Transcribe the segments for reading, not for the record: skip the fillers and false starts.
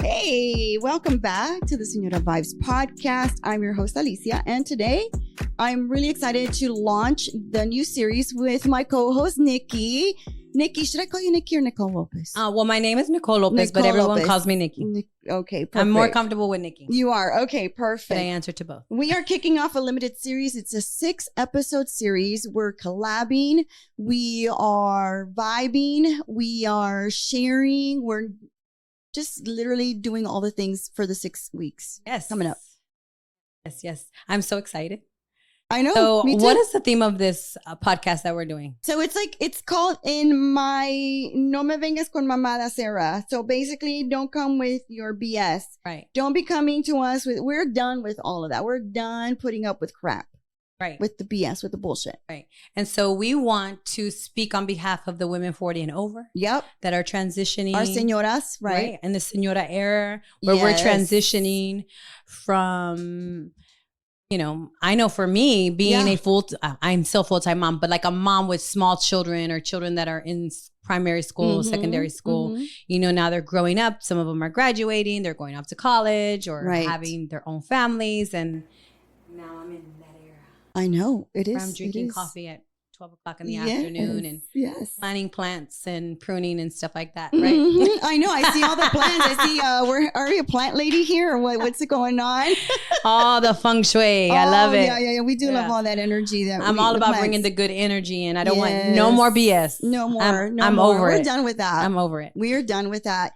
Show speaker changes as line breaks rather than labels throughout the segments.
Hey, welcome back to the Señora Vibes Podcast. I'm your host, Alicia, and today I'm really excited to launch the new series with my co-host, Nikki. Nikki, should I call you Nikki or Nicole López?
Well, my name is Nicole López, but everyone calls me Nikki.
Okay, perfect.
I'm more comfortable with Nikki.
You are? Okay, perfect.
But I answer to both.
We are kicking off a limited series. It's a 6-episode series. We're collabing. We are vibing. We are sharing. We're just literally doing all the things for the 6 weeks.
Yes.
Coming up.
Yes. I'm so excited.
I know.
So what is the theme of this podcast that we're doing?
So it's called In My No Me Vengas con Mamadas era. So basically, don't come with your BS.
Right.
Don't be coming to us with, we're done with all of that. We're done putting up with crap.
Right.
With the BS, with the bullshit.
Right. And so we want to speak on behalf of the women 40 and over.
Yep.
That are transitioning.
Our señoras, right?
And the señora era, where we're transitioning from, you know, I know for me, being I'm still full-time mom, but like a mom with small children or children that are in primary school, secondary school, you know, now they're growing up. Some of them are graduating. They're going off to college or having their own families. And now I'm in that era.
I know. It is.
I'm drinking coffee at 12 o'clock in the afternoon and planting plants and pruning and stuff like that, right?
I know. I see all the plants. I see, are we a plant lady here or what's going on?
All the feng shui. I love it.
Yeah. We do love all that energy.
I'm all about bringing the good energy and I don't want no more BS.
No more.
I'm over it.
We're done with that.
I'm over it.
We are done with that.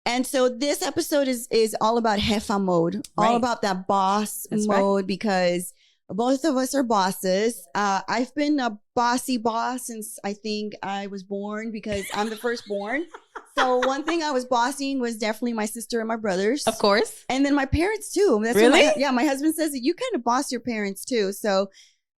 And so this episode is all about Jefa Mode, all about that boss mode because both of us are bosses. I've been a bossy boss since I think I was born because I'm the firstborn. So one thing I was bossing was definitely my sister and my brothers.
Of course.
And then my parents too. That's
really?
My husband says that you kind of boss your parents too. So,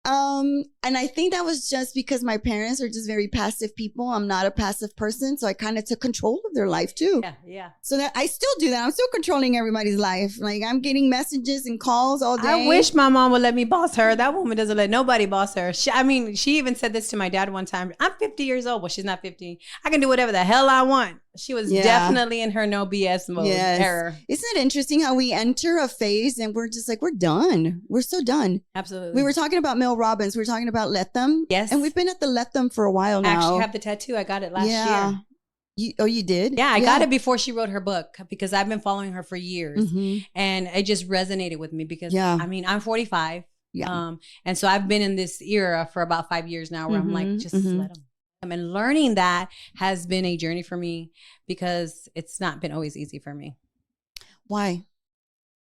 and I think that was just because my parents are just very passive people. I'm not a passive person. So I kind of took control of their life too.
Yeah.
So that I still do that. I'm still controlling everybody's life. Like I'm getting messages and calls all day.
I wish my mom would let me boss her. That woman doesn't let nobody boss her. She even said this to my dad one time. I'm 50 years old. Well, she's not 50. I can do whatever the hell I want. She was definitely in her no BS mode. Error.
Isn't it interesting how we enter a phase and we're just like, we're done. We're so done.
Absolutely.
We were talking about Mel Robbins. We were talking about Let Them.
Yes.
And we've been at the Let Them for a while now.
I actually have the tattoo. I got it last year.
You did?
Yeah, I got it before she wrote her book because I've been following her for years. And it just resonated with me because, I'm 45. Yeah. And so I've been in this era for about 5 years now where I'm like, just let them. And learning that has been a journey for me because it's not been always easy for me.
Why?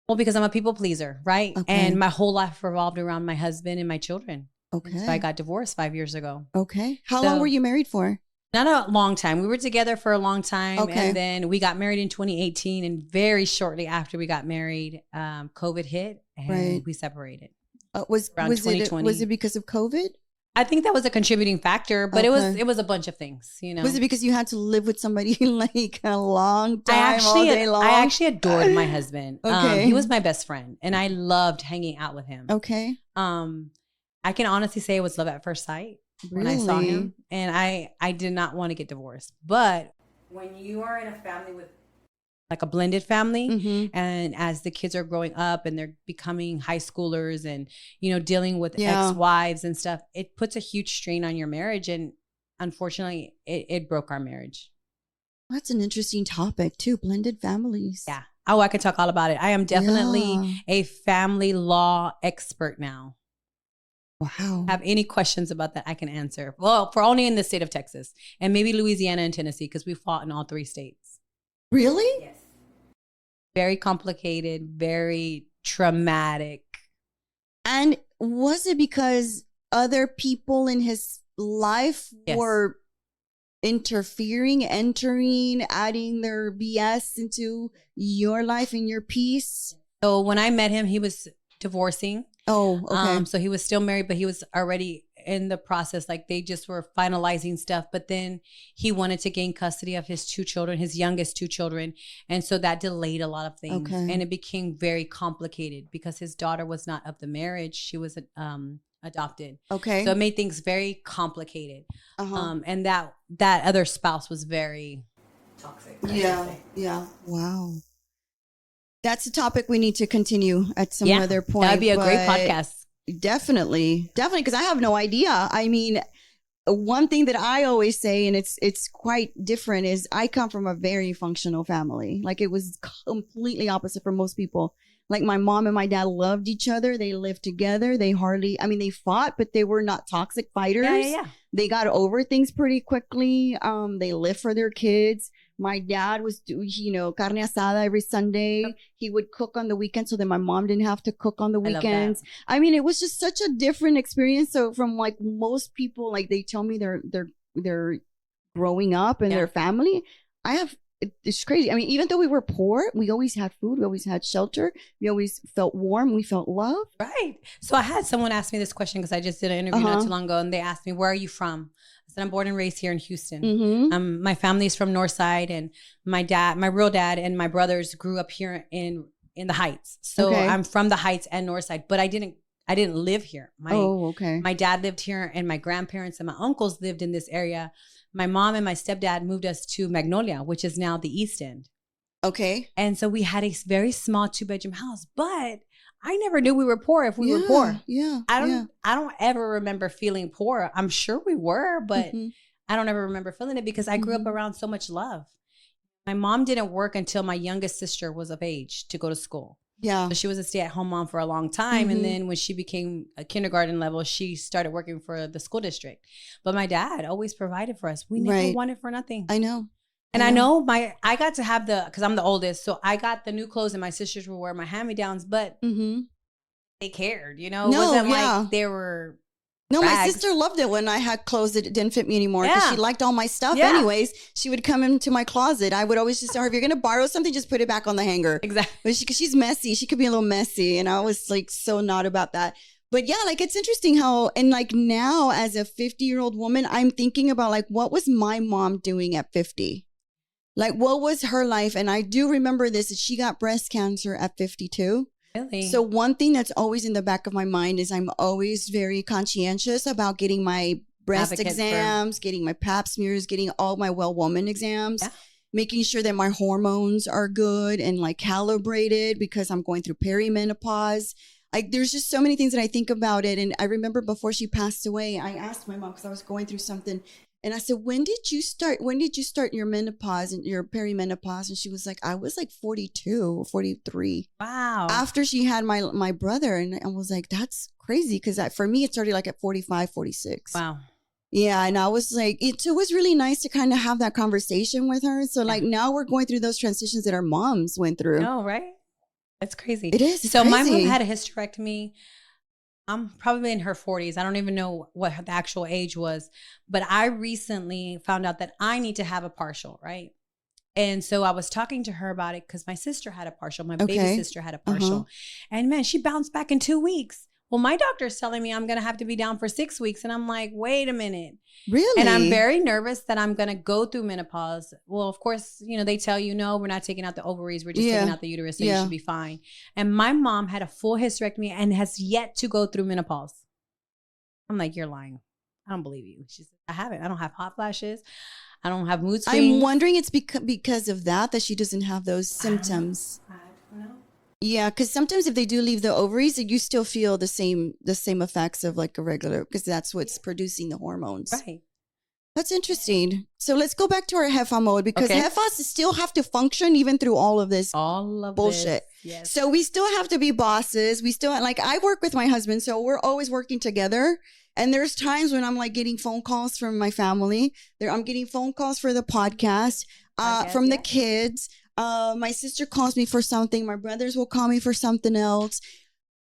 Well, because I'm a people pleaser, right? Okay. And my whole life revolved around my husband and my children.
Okay.
So I got divorced 5 years ago.
Okay. How long were you married for?
Not a long time. We were together for a long time. Okay. And then we got married in 2018. And very shortly after we got married, COVID hit and we separated.
Was it because of COVID?
I think that was a contributing factor, but it was a bunch of things, you know.
Was it because you had to live with somebody like a long time, all day long?
I actually adored my husband. Okay. He was my best friend and I loved hanging out with him.
Okay.
I can honestly say it was love at first sight when I saw him. And I did not want to get divorced. But when you are in a family with like a blended family and as the kids are growing up and they're becoming high schoolers and, you know, dealing with ex-wives and stuff, it puts a huge strain on your marriage. And unfortunately, it broke our marriage.
That's an interesting topic too, blended families.
Yeah. Oh, I could talk all about it. I am definitely a family law expert now.
Wow.
Have any questions about that I can answer. Well, for only in the state of Texas and maybe Louisiana and Tennessee because we fought in all 3 states.
Really?
Yes. Very complicated, very traumatic.
And was it because other people in his life were interfering, entering, adding their BS into your life and your peace?
So when I met him, he was divorcing.
Oh, okay.
So he was still married, but he was already in the process, like they just were finalizing stuff, but then he wanted to gain custody of his 2 children, his youngest 2 children. And so that delayed a lot of things.
Okay.
And it became very complicated because his daughter was not of the marriage. She was adopted.
Okay.
So it made things very complicated. And that other spouse was very toxic.
Yeah. Wow. That's a topic we need to continue at some other point.
That'd be a great podcast.
Definitely. Because I have no idea. I mean, one thing that I always say, and it's quite different, is I come from a very functional family. Like it was completely opposite for most people. Like my mom and my dad loved each other. They lived together. They fought, but they were not toxic fighters.
Yeah.
They got over things pretty quickly. They lived for their kids. My dad was, carne asada every Sunday. He would cook on the weekends so that my mom didn't have to cook on the weekends. I mean, it was just such a different experience. So from like most people, like they tell me they're growing up in their family. It's crazy. I mean, even though we were poor, we always had food. We always had shelter. We always felt warm. We felt love.
Right. So I had someone ask me this question because I just did an interview not too long ago, and they asked me, "Where are you from?" I said, "I'm born and raised here in Houston. My family's from Northside, and my real dad, and my brothers grew up here in the Heights. So I'm from the Heights and Northside, but I didn't live here. My dad lived here, and my grandparents and my uncles lived in this area. My mom and my stepdad moved us to Magnolia, which is now the East End.
Okay.
And so we had a very small 2-bedroom house, but I never knew we were poor if we were poor.
Yeah.
I don't ever remember feeling poor. I'm sure we were, but I don't ever remember feeling it because I grew up around so much love. My mom didn't work until my youngest sister was of age to go to school.
Yeah.
So she was a stay-at-home mom for a long time. And then when she became a kindergarten level, she started working for the school district. But my dad always provided for us. We never wanted for nothing.
I know.
And I know I got to have because I'm the oldest. So I got the new clothes and my sisters were wearing my hand-me-downs, but they cared, It wasn't like they were
No,
rags.
My sister loved it when I had clothes that didn't fit me anymore because she liked all my stuff anyways. She would come into my closet. I would always just tell her, if you're going to borrow something, just put it back on the hanger.
Exactly.
But because she's messy. She could be a little messy. And I was like so not about that. But yeah, like it's interesting how, and like now as a 50-year-old woman, I'm thinking about like, what was my mom doing at 50? Like, what was her life? And I do remember this, that she got breast cancer at 52.
Really?
So one thing that's always in the back of my mind is I'm always very conscientious about getting my breast exams, getting my pap smears, getting all my well woman exams, making sure that my hormones are good and like calibrated because I'm going through perimenopause. There's just so many things that I think about it. And I remember before she passed away, I asked my mom because I was going through something. And I said, when did you start your menopause and your perimenopause? And she was like, I was like 42 or 43.
Wow.
After she had my brother. And I was like, that's crazy. Because for me, it started like at 45, 46.
Wow.
Yeah. And I was like, it was really nice to kind of have that conversation with her. So like now we're going through those transitions that our moms went through.
Oh, right. That's crazy.
It is.
So my mom had a hysterectomy. I'm probably in her 40s. I don't even know what the actual age was, but I recently found out that I need to have a partial, right? And so I was talking to her about it because my sister had a partial. My baby sister had a partial. And man, she bounced back in 2 weeks. Well, my doctor's telling me I'm going to have to be down for 6 weeks. And I'm like, wait a minute.
Really?
And I'm very nervous that I'm going to go through menopause. Well, of course, they tell you, no, we're not taking out the ovaries. We're just taking out the uterus. So you should be fine. And my mom had a full hysterectomy and has yet to go through menopause. I'm like, you're lying. I don't believe you. She said, I haven't. I don't have hot flashes. I don't have mood swings.
I'm wondering it's because of that she doesn't have those symptoms.
I don't know.
Yeah, because sometimes if they do leave the ovaries, you still feel the same effects of like a regular, because that's what's producing the hormones.
Right.
That's interesting. So let's go back to our Jefa mode because Jefas still have to function even through all of this bullshit.
Yes.
So we still have to be bosses. We still I work with my husband, so we're always working together. And there's times when I'm like getting phone calls from my family. I'm getting phone calls for the podcast, from the kids. My sister calls me for something. My brothers will call me for something else.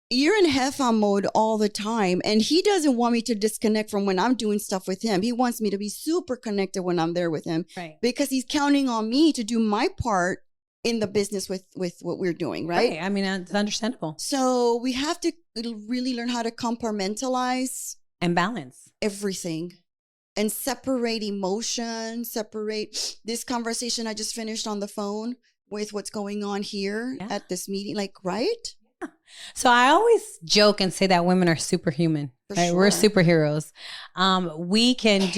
You're in Jefa mode all the time. And he doesn't want me to disconnect from when I'm doing stuff with him. He wants me to be super connected when I'm there with him.
Right.
Because he's counting on me to do my part in the business with what we're doing, right?
I mean, it's understandable.
So we have to really learn how to compartmentalize
And balance.
Everything. And separate emotion, separate this conversation I just finished on the phone with what's going on here at this meeting. Like, right?
Yeah. So I always joke and say that women are superhuman. Right? Sure. We're superheroes. We can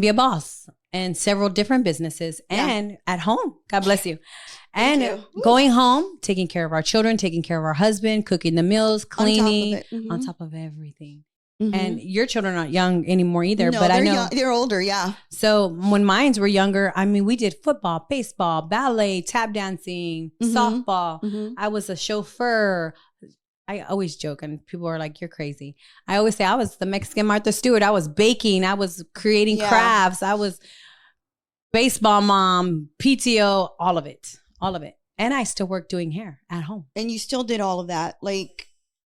be a boss in several different businesses and at home. God bless you. And going home, taking care of our children, taking care of our husband, cooking the meals, cleaning, on top of everything. Mm-hmm. And your children are not young anymore either, but I know
young, they're older. Yeah.
So when mines were younger, I mean, we did football, baseball, ballet, tap dancing, softball. Mm-hmm. I was a chauffeur. I always joke and people are like, you're crazy. I always say I was the Mexican Martha Stewart. I was baking. I was creating crafts. I was baseball mom, PTO, all of it. And I still work doing hair at home.
And you still did all of that. Like,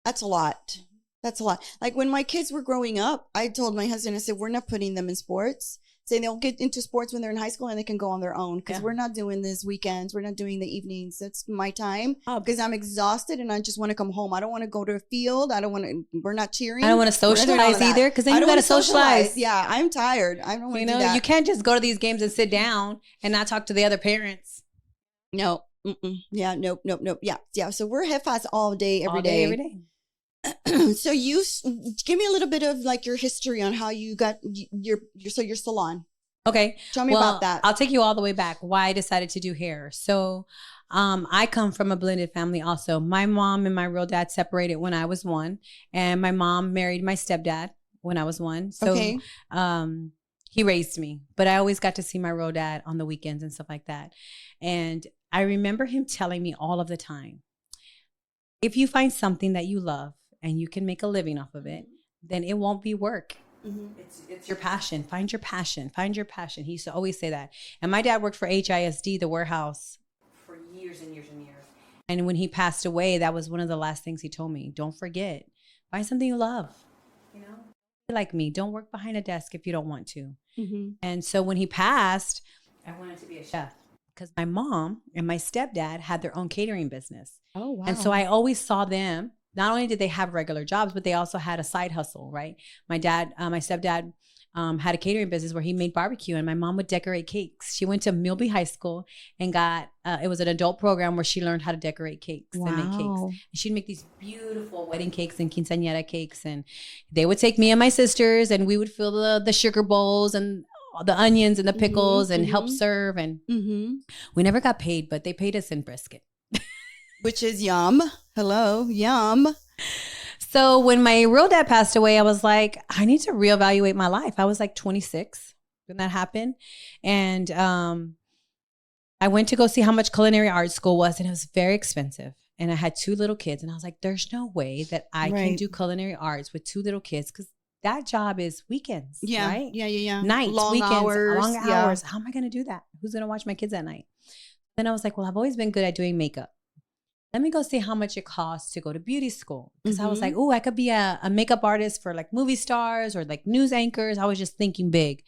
that's a lot. That's a lot. Like when my kids were growing up, I told my husband, I said, we're not putting them in sports. Saying they'll get into sports when they're in high school and they can go on their own because we're not doing this weekends. We're not doing the evenings. That's my time because I'm exhausted and I just want to come home. I don't want to go to a field. We're not cheering.
I don't want to socialize either because then you got to socialize.
Yeah, I'm tired. I don't want to do that.
You can't just go to these games and sit down and not talk to the other parents.
No. Yeah. Nope. Yeah. So we're Jefas all day, every day. So you give me a little bit of like your history on how you got your salon.
Okay.
Tell me about that.
I'll take you all the way back why I decided to do hair. So I come from a blended family also. My mom and my real dad separated when I was 1 and my mom married my stepdad when I was 1. So he raised me, but I always got to see my real dad on the weekends and stuff like that. And I remember him telling me all of the time, if you find something that you love, and you can make a living off of it, then it won't be work. Mm-hmm. It's your passion. Find your passion. He used to always say that. And my dad worked for HISD, the warehouse, for years and years and years. And when he passed away, that was one of the last things he told me. Don't forget, find something you love. You know, be like me. Don't work behind a desk if you don't want to. Mm-hmm. And so when he passed, I wanted to be a chef because my mom and my stepdad had their own catering business. Oh, wow. And so I always saw them. Not only did they have regular jobs, but they also had a side hustle, right? My stepdad had a catering business where he made barbecue and my mom would decorate cakes. She went to Milby High School and got, it was an adult program where she learned how to decorate cakes and make cakes. And she'd make these beautiful wedding cakes and quinceañera cakes. And they would take me and my sisters and we would fill the sugar bowls and the onions and the pickles and help serve. And we never got paid, but they paid us in brisket.
Which is yum. Hello, yum.
So when my real dad passed away, I was like, I need to reevaluate my life. I was like 26 when that happened. And I went to go see how much culinary art school was, and it was very expensive. And I had 2 little kids. And I was like, there's no way that I can do culinary arts with 2 little kids because that job is weekends, right?
Yeah.
Nights,
long
weekends,
hours,
long hours. How am I going to do that? Who's going to watch my kids at night? Then I was like, well, I've always been good at doing makeup. Let me go see how much it costs to go to beauty school. Because I was like, oh, I could be a makeup artist for like movie stars or like news anchors. I was just thinking big.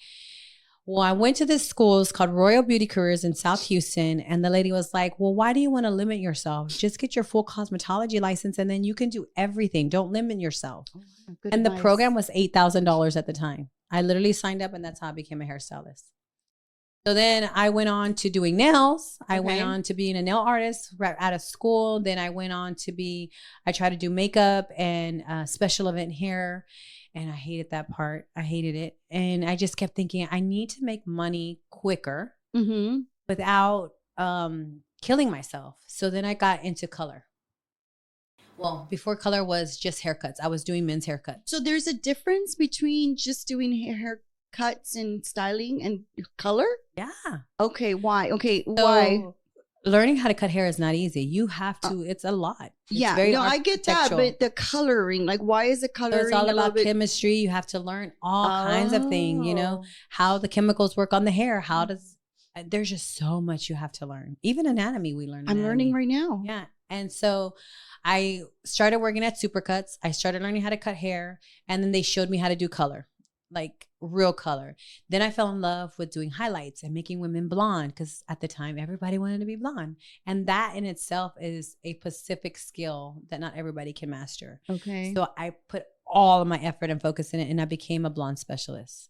Well, I went to this school. It's called Royal Beauty Careers in South Houston. And the lady was like, well, why do you want to limit yourself? Just get your full cosmetology license and then you can do everything. Don't limit yourself. Oh, and the program was $8,000 at the time. I literally signed up and that's how I became a hairstylist. So then I went on to doing nails. I went on to being a nail artist right out of school. Then I went on to I tried to do makeup and special event hair. And I hated that part. I hated it. And I just kept thinking, I need to make money quicker without killing myself. So then I got into color. Well, before color was just haircuts. I was doing men's haircuts.
So there's a difference between just doing haircuts and styling and color?
Yeah.
Okay. Why? Okay. So, why?
Learning how to cut hair is not easy. You have to, it's a lot. It's
I get that, but the coloring, like why is the coloring?
So it's all about chemistry. You have to learn all kinds of things, you know, how the chemicals work on the hair. There's just so much you have to learn. Even anatomy, we learn.
I'm learning right now.
Yeah. And so I started working at Supercuts. I started learning how to cut hair and then they showed me how to do color. Like real color. Then I fell in love with doing highlights and making women blonde because at the time everybody wanted to be blonde. And that in itself is a specific skill that not everybody can master. Okay. So I put all of my effort and focus in it, and I became a blonde specialist.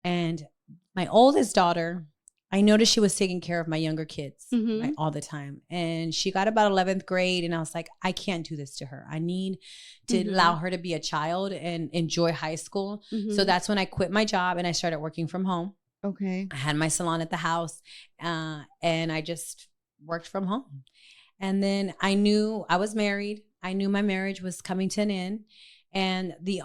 And my oldest daughter, I noticed she was taking care of my younger kids right, all the time. And she got about 11th grade and I was like, I can't do this to her. I need to allow her to be a child and enjoy high school. So that's when I quit my job and I started working from home.
Okay.
I had my salon at the house and I just worked from home. And then I knew I was married. I knew my marriage was coming to an end. And the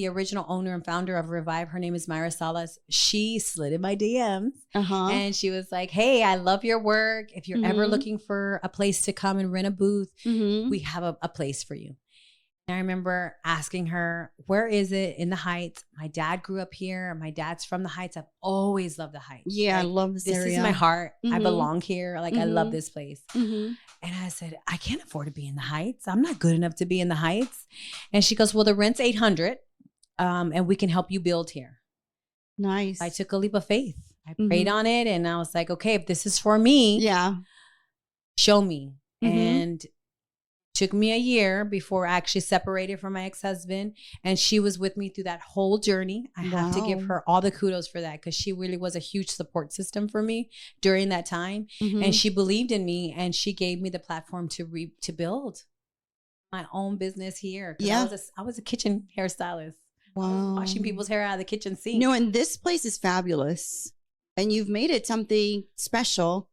original owner and founder of Revive, her name is Myra Salas. She slid in my DMs and she was like, hey, I love your work. If you're ever looking for a place to come and rent a booth, we have a place for you. And I remember asking her, where is it in the Heights? My dad grew up here. My dad's from the Heights. I've always loved the Heights.
Yeah,
like,
I love this area.
This is my heart. I belong here. Like, I love this place. And I said, I can't afford to be in the Heights. I'm not good enough to be in the Heights. And she goes, well, the rent's $800 and we can help you build here.
Nice.
I took a leap of faith. I prayed on it and I was like, okay, if this is for me, show me. And took me a year before I actually separated from my ex-husband. And she was with me through that whole journey. I have to give her all the kudos for that because she really was a huge support system for me during that time. And she believed in me and she gave me the platform to build my own business here.
Yeah.
I was a kitchen hairstylist.
Wow.
Washing people's hair out of the kitchen sink.
No, and this place is fabulous. And you've made it something special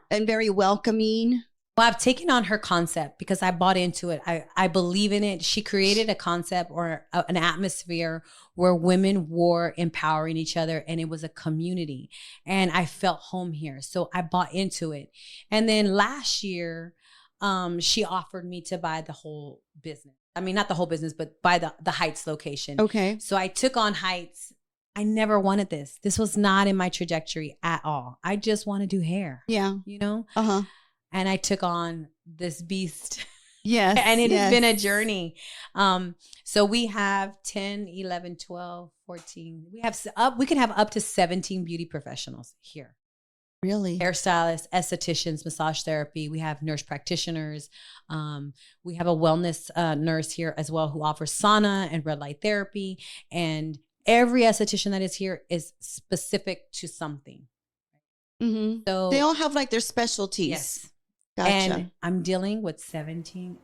and very welcoming.
Well, I've taken on her concept because I bought into it. I believe in it. She created a concept or an atmosphere where women were empowering each other and it was a community. And I felt home here. So I bought into it. And then last year, she offered me to buy the whole business. I mean, not the whole business, but buy the Heights location. Okay. So I took on Heights. I never wanted this. This was not in my trajectory at all. I just want to do hair. Yeah. You know? And I took on this beast. Yes. And it has been a journey. So we have 10, 11, 12, 14. We can have up to 17 beauty professionals here. Really? Hairstylists, estheticians, massage therapy. We have nurse practitioners. We have a wellness nurse here as well who offers sauna and red light therapy. And every esthetician that is here is specific to something. So
they all have like their specialties. Yes.
Gotcha. And I'm dealing with 17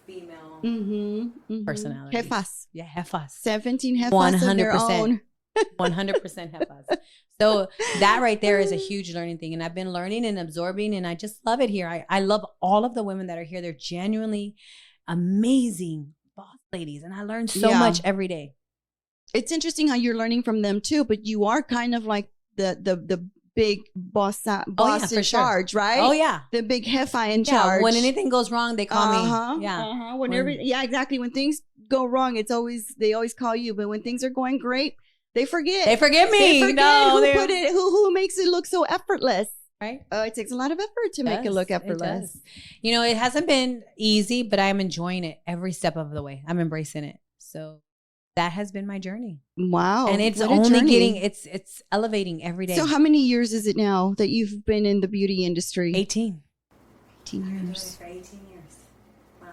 female personalities. Jefas. Yeah, jefas. 17 jefas 100%. Of their own. 100% jefas. So that right there is a huge learning thing. And I've been learning and absorbing and I just love it here. I love all of the women that are here. They're genuinely amazing boss ladies. And I learn so much every day.
It's interesting how you're learning from them too, but you are kind of like the big boss in charge, right? Oh yeah, the big jefa in charge.
When anything goes wrong, they call me.
Whenever, exactly. When things go wrong, they always call you. But when things are going great, they forget.
They forget me.
Who makes it look so effortless? Right. It takes a lot of effort to make it look effortless.
You know, it hasn't been easy, but I'm enjoying it every step of the way. I'm embracing it. So that has been my journey. Wow. And it's only getting, it's elevating every day.
So how many years is it now that you've been in the beauty industry?
18.
18 years.
For 18 years. Wow.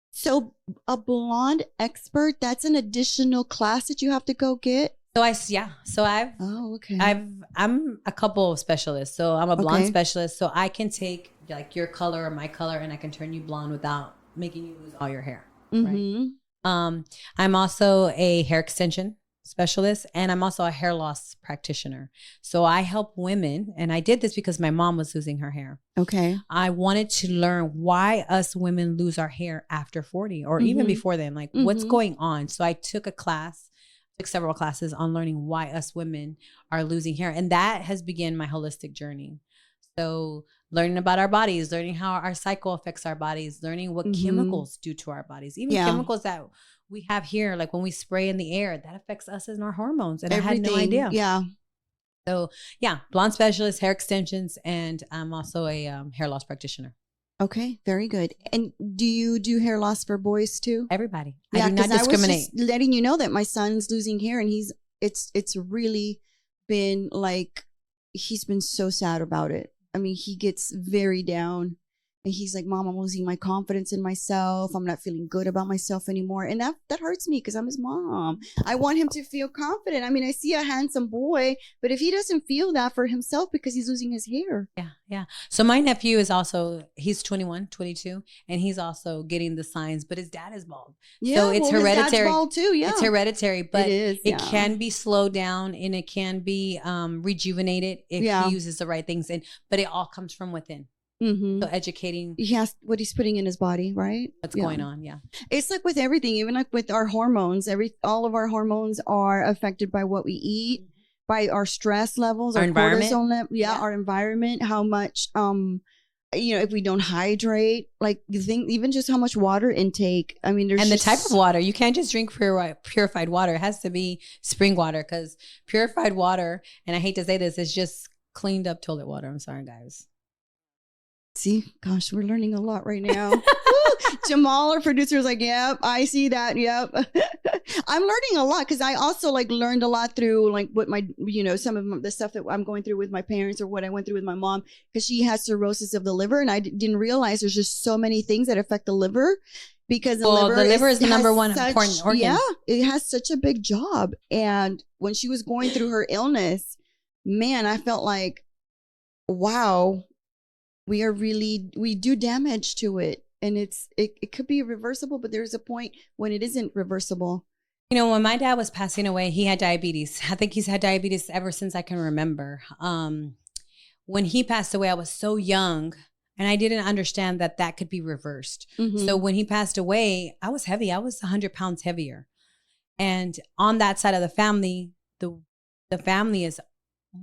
So a blonde expert, that's an additional class that you have to go get?
So I'm a couple of specialists. So I'm a blonde specialist. So I can take like your color or my color and I can turn you blonde without making you lose all your hair. Right. I'm also a hair extension specialist and I'm also a hair loss practitioner. So I help women, and I did this because my mom was losing her hair. Okay. I wanted to learn why us women lose our hair after 40 or even before then, like what's going on. So I took several classes on learning why us women are losing hair. And that has begun my holistic journey. So learning about our bodies, learning how our cycle affects our bodies, learning what chemicals do to our bodies, even chemicals that we have here, like when we spray in the air, that affects us and our hormones. And everything. I had no idea. Yeah. So yeah, blonde specialist, hair extensions, and I'm also a hair loss practitioner.
Okay, very good. And do you do hair loss for boys too?
Everybody. I do not discriminate.
I was just letting you know that my son's losing hair, and it's really been like he's been so sad about it. I mean, he gets very down And he's like, Mom, I'm losing my confidence in myself. I'm not feeling good about myself anymore. And that hurts me because I'm his mom. I want him to feel confident. I mean, I see a handsome boy, but if he doesn't feel that for himself because he's losing his hair.
Yeah. Yeah. So my nephew is also, he's 21, 22, and he's also getting the signs, but his dad is bald.
Yeah,
so it's
hereditary.
hereditary.
His dad's bald too. Yeah.
It's hereditary, but it
yeah.
can be slowed down and it can be rejuvenated if he uses the right things. But it all comes from within.
Mm-hmm.
So educating.
He has what he's putting in his body, right?
What's going on. Yeah.
It's like with everything, even like with our hormones, all of our hormones are affected by what we eat, by our stress levels, our
environment.
Cortisol level, our environment, how much, if we don't hydrate, like you think even just how much water intake. I mean,
the type of water. You can't just drink purified water. It has to be spring water because purified water, and I hate to say this, is just cleaned up toilet water. I'm sorry, guys.
See, gosh, we're learning a lot right now. Jamal, our producer, is like, yep, I see that. Yep. I'm learning a lot because I also like learned a lot through like what my, some of the stuff that I'm going through with my parents or what I went through with my mom because she has cirrhosis of the liver. And I didn't realize there's just so many things that affect the liver because the liver is the number one important organ. Yeah, it has such a big job. And when she was going through her illness, man, I felt like, wow. We do damage to it, and it could be reversible, but there's a point when it isn't reversible.
When my dad was passing away, he had diabetes. I think he's had diabetes ever since I can remember. When he passed away, I was so young and I didn't understand that could be reversed. Mm-hmm. So when he passed away, I was heavy. I was 100 pounds heavier. And on that side of the family, the family is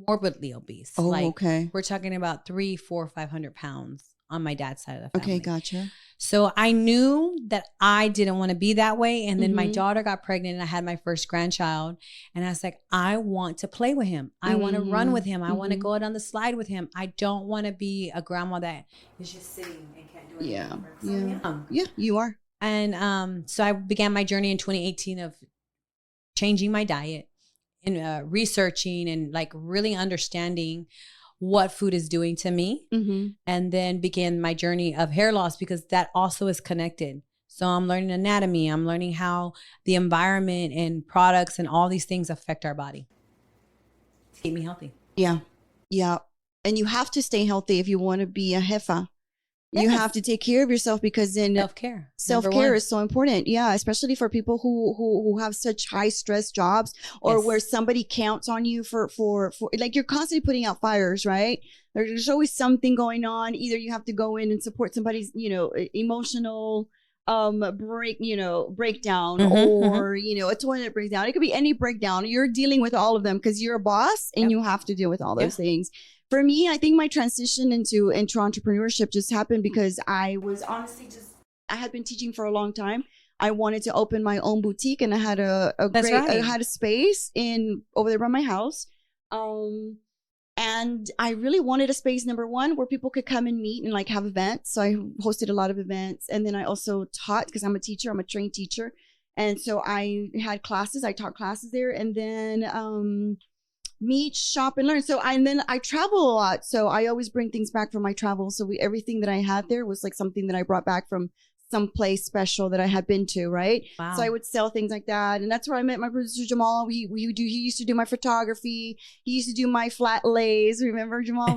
morbidly obese.
Oh, okay.
We're talking about 300, 400, 500 pounds on my dad's side of the family.
Okay, gotcha.
So I knew that I didn't want to be that way. And then my daughter got pregnant and I had my first grandchild. And I was like, I want to play with him. I want to run with him. I want to go out on the slide with him. I don't want to be a grandma that is just sitting and can't do anything.
Yeah, you are.
And so I began my journey in 2018 of changing my diet. And researching and like really understanding what food is doing to me. Mm-hmm. And then began my journey of hair loss because that also is connected. So I'm learning anatomy. I'm learning how the environment and products and all these things affect our body to keep me healthy.
Yeah. Yeah. And you have to stay healthy if you want to be a jefa. You have to take care of yourself because then self-care is so important. Yeah, especially for people who have such high stress jobs or where somebody counts on you for like you're constantly putting out fires, right? There's always something going on. Either you have to go in and support somebody's, emotional breakdown or a toilet breakdown. It could be any breakdown. You're dealing with all of them because you're a boss and you have to deal with all those things. For me, I think my transition into entrepreneurship just happened because I was honestly I had been teaching for a long time. I wanted to open my own boutique and I had I had a space over there by my house. And I really wanted a space, number one, where people could come and meet and like have events. So I hosted a lot of events. And then I also taught because I'm a teacher. I'm a trained teacher. And so I had classes. I taught classes there. And then meet, shop, and learn. So I travel a lot. So I always bring things back from my travels. So everything that I had there was like something that I brought back from some place special that I had been to, right? Wow. So I would sell things like that. And that's where I met my producer Jamal. He used to do my photography. He used to do my flat lays. Remember, Jamal?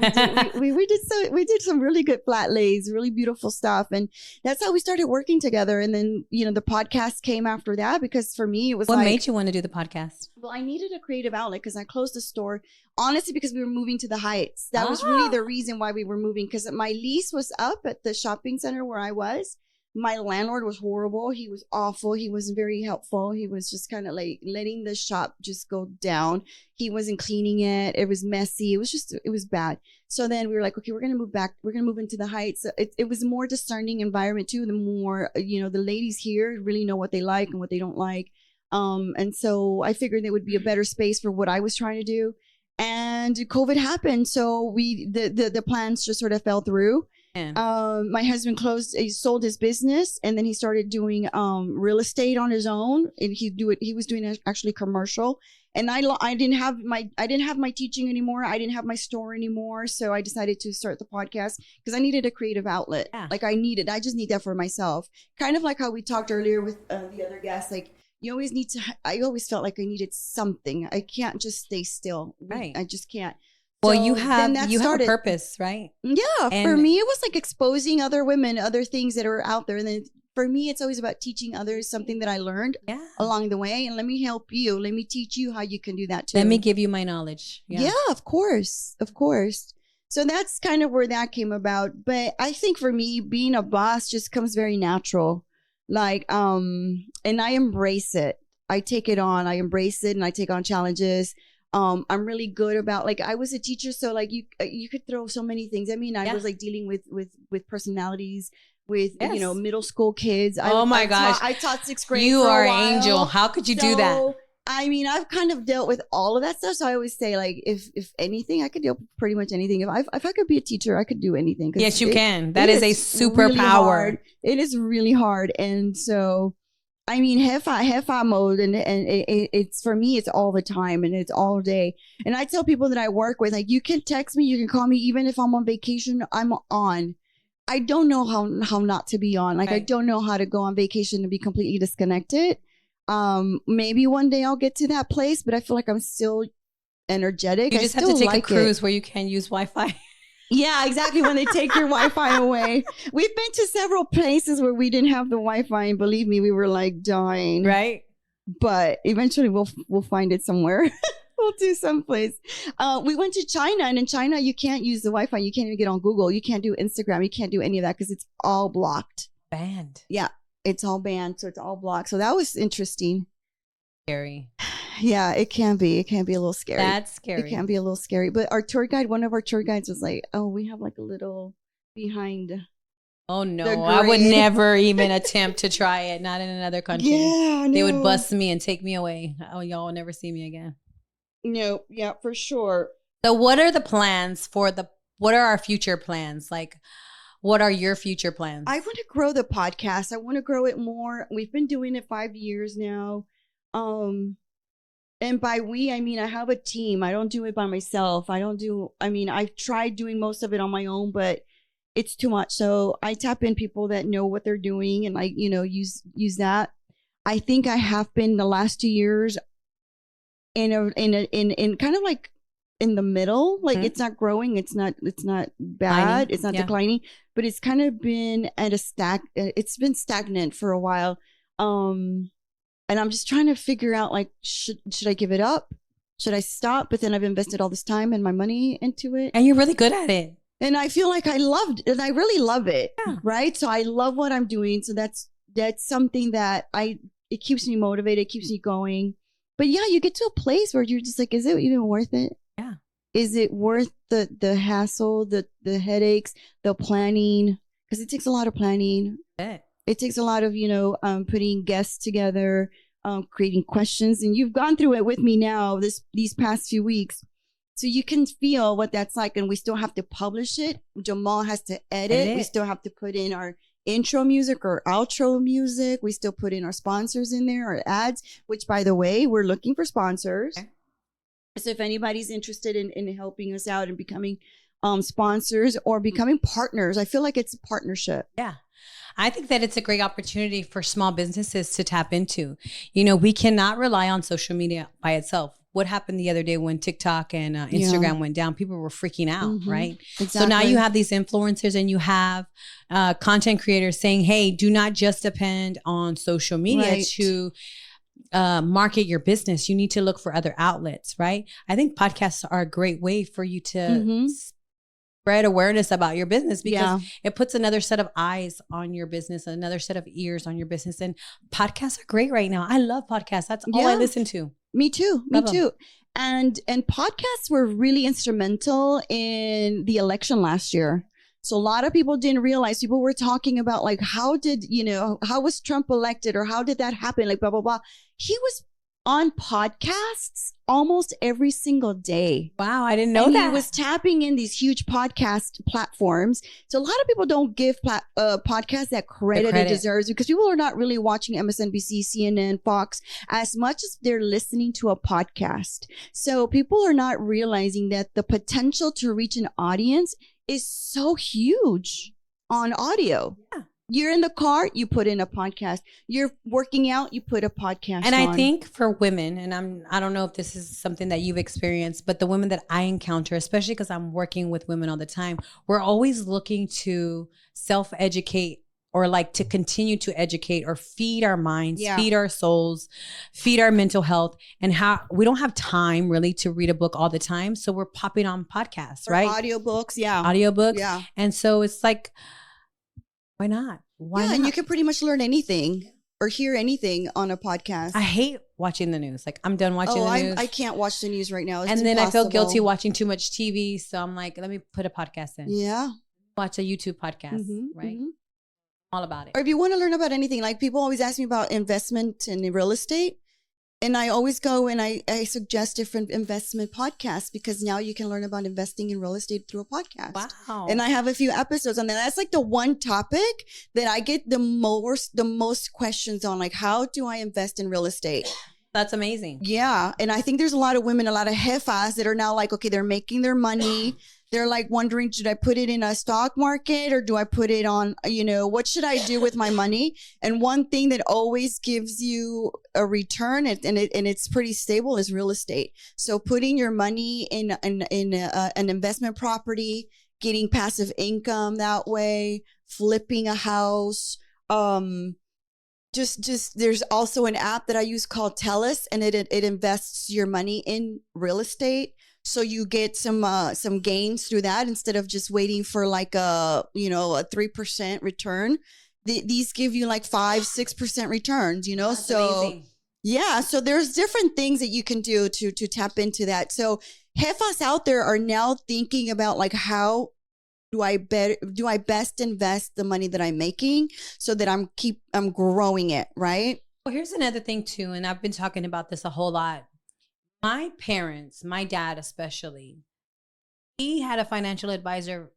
We did some really good flat lays, really beautiful stuff. And that's how we started working together. And then, the podcast came after that because for me, it was
what made you want to do the podcast?
Well, I needed a creative outlet because I closed the store, honestly, because we were moving to the Heights. That was really the reason why we were moving because my lease was up at the shopping center where I was. My landlord was horrible. He was awful. He wasn't very helpful. He was just kind of like letting the shop just go down. He wasn't cleaning it. It was messy. It was bad. So then we were like, okay, we're going to move back. We're going to move into the Heights. It was a more discerning environment too. The more, the ladies here really know what they like and what they don't like. And so I figured it would be a better space for what I was trying to do. And COVID happened. So the plans just sort of fell through. My husband sold his business and then he started doing real estate on his own, and he was doing actually commercial. And I didn't have my teaching anymore. I didn't have my store anymore. So I decided to start the podcast because I needed a creative outlet. Yeah. Like I just need that for myself. Kind of like how we talked earlier with the other guests. Like I always felt like I needed something. I can't just stay still. Right. I just can't.
Well, so you have a purpose, right?
Yeah. And for me, it was like exposing other women, other things that are out there. And then for me, it's always about teaching others something that I learned along the way. And let me help you. Let me teach you how you can do that too.
Let me give you my knowledge.
Yeah, of course. Of course. So that's kind of where that came about. But I think for me, being a boss just comes very natural. Like, and I embrace it. I take it on. I embrace it and I take on challenges. I'm really good about, like, I was a teacher. So like you could throw so many things. I mean, I was like dealing with personalities, with middle school kids.
My gosh.
I taught 6th grade.
You are an angel. How could you do that?
I mean, I've kind of dealt with all of that stuff. So I always say, like, if anything, I could deal with pretty much anything. If I could be a teacher, I could do anything.
Yes, you can. That is a superpower.
It is really hard. And so, I mean, Jefa Mode, and it's, for me, it's all the time and it's all day. And I tell people that I work with, like, you can text me, you can call me, even if I'm on vacation, I'm on. I don't know how not to be on. Like, right. I don't know how to go on vacation and be completely disconnected. Maybe one day I'll get to that place, but I feel like I'm still energetic.
You just have to take a cruise where you can use Wi-Fi.
Yeah, exactly. When they take your Wi-Fi away. We've been to several places where we didn't have the Wi-Fi, and believe me, we were like dying.
Right.
But eventually we'll find it somewhere. We'll do someplace. We went to China, and in China, you can't use the Wi-Fi. You can't even get on Google. You can't do Instagram. You can't do any of that because it's all blocked.
Banned.
Yeah, it's all banned. So it's all blocked. So that was interesting.
Scary.
Yeah, it can be. It can be a little scary.
That's scary.
It can be a little scary. But one of our tour guides was like, oh, we have like a little behind.
Oh, no. I would never even attempt to try it. Not in another country.
Yeah, no.
They would bust me and take me away. Oh, y'all will never see me again.
No, yeah, for sure.
So what are the plans what are our future plans? Like, what are your future plans?
I want to grow the podcast. I want to grow it more. We've been doing it 5 years now. And by we, I mean, I have a team. I don't do it by myself. I've tried doing most of it on my own, but it's too much. So I tap in people that know what they're doing, and I, use that. I think I have been the last 2 years in kind of like in the middle. Like, it's not growing. It's not bad. It's not declining, but it's kind of been it's been stagnant for a while. And I'm just trying to figure out, like, should I give it up? Should I stop? But then I've invested all this time and my money into it.
And you're really good at it.
And I feel like I really love it. Yeah. Right. So I love what I'm doing. So that's something that it keeps me motivated. It keeps me going. But yeah, you get to a place where you're just like, is it even worth it?
Yeah.
Is it worth the hassle, the headaches, the planning? Because it takes a lot of planning. It takes a lot of, putting guests together, creating questions. And you've gone through it with me now these past few weeks. So you can feel what that's like. And we still have to publish it. Jamal has to edit. We still have to put in our intro music or outro music. We still put in our sponsors in there, our ads, which, by the way, we're looking for sponsors. Okay. So if anybody's interested in helping us out and becoming sponsors or becoming partners, I feel like it's a partnership.
Yeah. I think that it's a great opportunity for small businesses to tap into. We cannot rely on social media by itself. What happened the other day when TikTok and Instagram went down? People were freaking out, right? Exactly. So now you have these influencers and you have content creators saying, hey, do not just depend on social media to market your business. You need to look for other outlets, right? I think podcasts are a great way for you to spread awareness about your business, because it puts another set of eyes on your business, another set of ears on your business. And podcasts are great right now. I love podcasts. That's all I listen to.
Me too. Me too. And podcasts were really instrumental in the election last year. So a lot of people didn't realize. People were talking about, like, how was Trump elected, or how did that happen? Like, blah, blah, blah. He was on podcasts almost every single day.
Wow, I didn't know that.
He was tapping in these huge podcast platforms. So a lot of people don't give podcasts that credit it deserves, because people are not really watching MSNBC, CNN, Fox as much as they're listening to a podcast. So people are not realizing that the potential to reach an audience is so huge on audio. Yeah. You're in the car, you put in a podcast. You're working out, you put a podcast
and
on.
I think for women, and I don't know if this is something that you've experienced, but the women that I encounter, especially because I'm working with women all the time, we're always looking to self-educate, or like to continue to educate or feed our minds, feed our souls, feed our mental health, and how we don't have time really to read a book all the time. So we're popping on podcasts, right?
Audiobooks, yeah.
Audiobooks. Yeah. And so it's like, why not? Why not?
And you can pretty much learn anything or hear anything on a podcast.
I hate watching the news. Like, I'm done watching the news.
I can't watch the news right now. It's
and then
impossible.
I feel guilty watching too much TV. So I'm like, let me put a podcast in.
Yeah.
Watch a YouTube podcast, right? Mm-hmm. All about it.
Or if you want to learn about anything, like people always ask me about investment in real estate. And I always go and I suggest different investment podcasts, because now you can learn about investing in real estate through a podcast.
Wow.
And I have a few episodes on that. That's like the one topic that I get the most questions on, like, how do I invest in real estate?
That's amazing.
Yeah. And I think there's a lot of women, a lot of jefas that are now like, okay, they're making their money. They're like wondering, should I put it in a stock market, or do I put it on, what should I do with my money? And one thing that always gives you a return and it's pretty stable is real estate. So putting your money in an investment property, getting passive income that way, flipping a house. Just there's also an app that I use called Tellus, and it invests your money in real estate. So you get some gains through that instead of just waiting for like a 3% return. These give you like 5-6% returns, That's so amazing. Yeah. So there's different things that you can do to tap into that. So jefas out there are now thinking about, like, how do I best invest the money that I'm making so that I'm growing it, right?
Well, here's another thing too, and I've been talking about this a whole lot. My parents, my dad especially, he had a financial advisor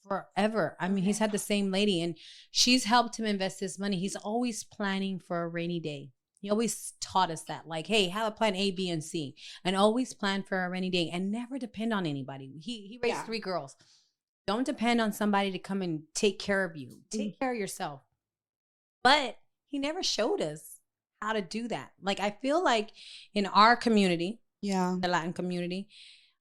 forever. I mean, he's had the same lady, and she's helped him invest his money. He's always planning for a rainy day. He always taught us that, like, hey, have a plan A, B, and C, and always plan for a rainy day and never depend on anybody. He raised 3 girls. Don't depend on somebody to come and take care of you. Take care of yourself. But he never showed us how to do that. Like, I feel like in our community, the Latin community,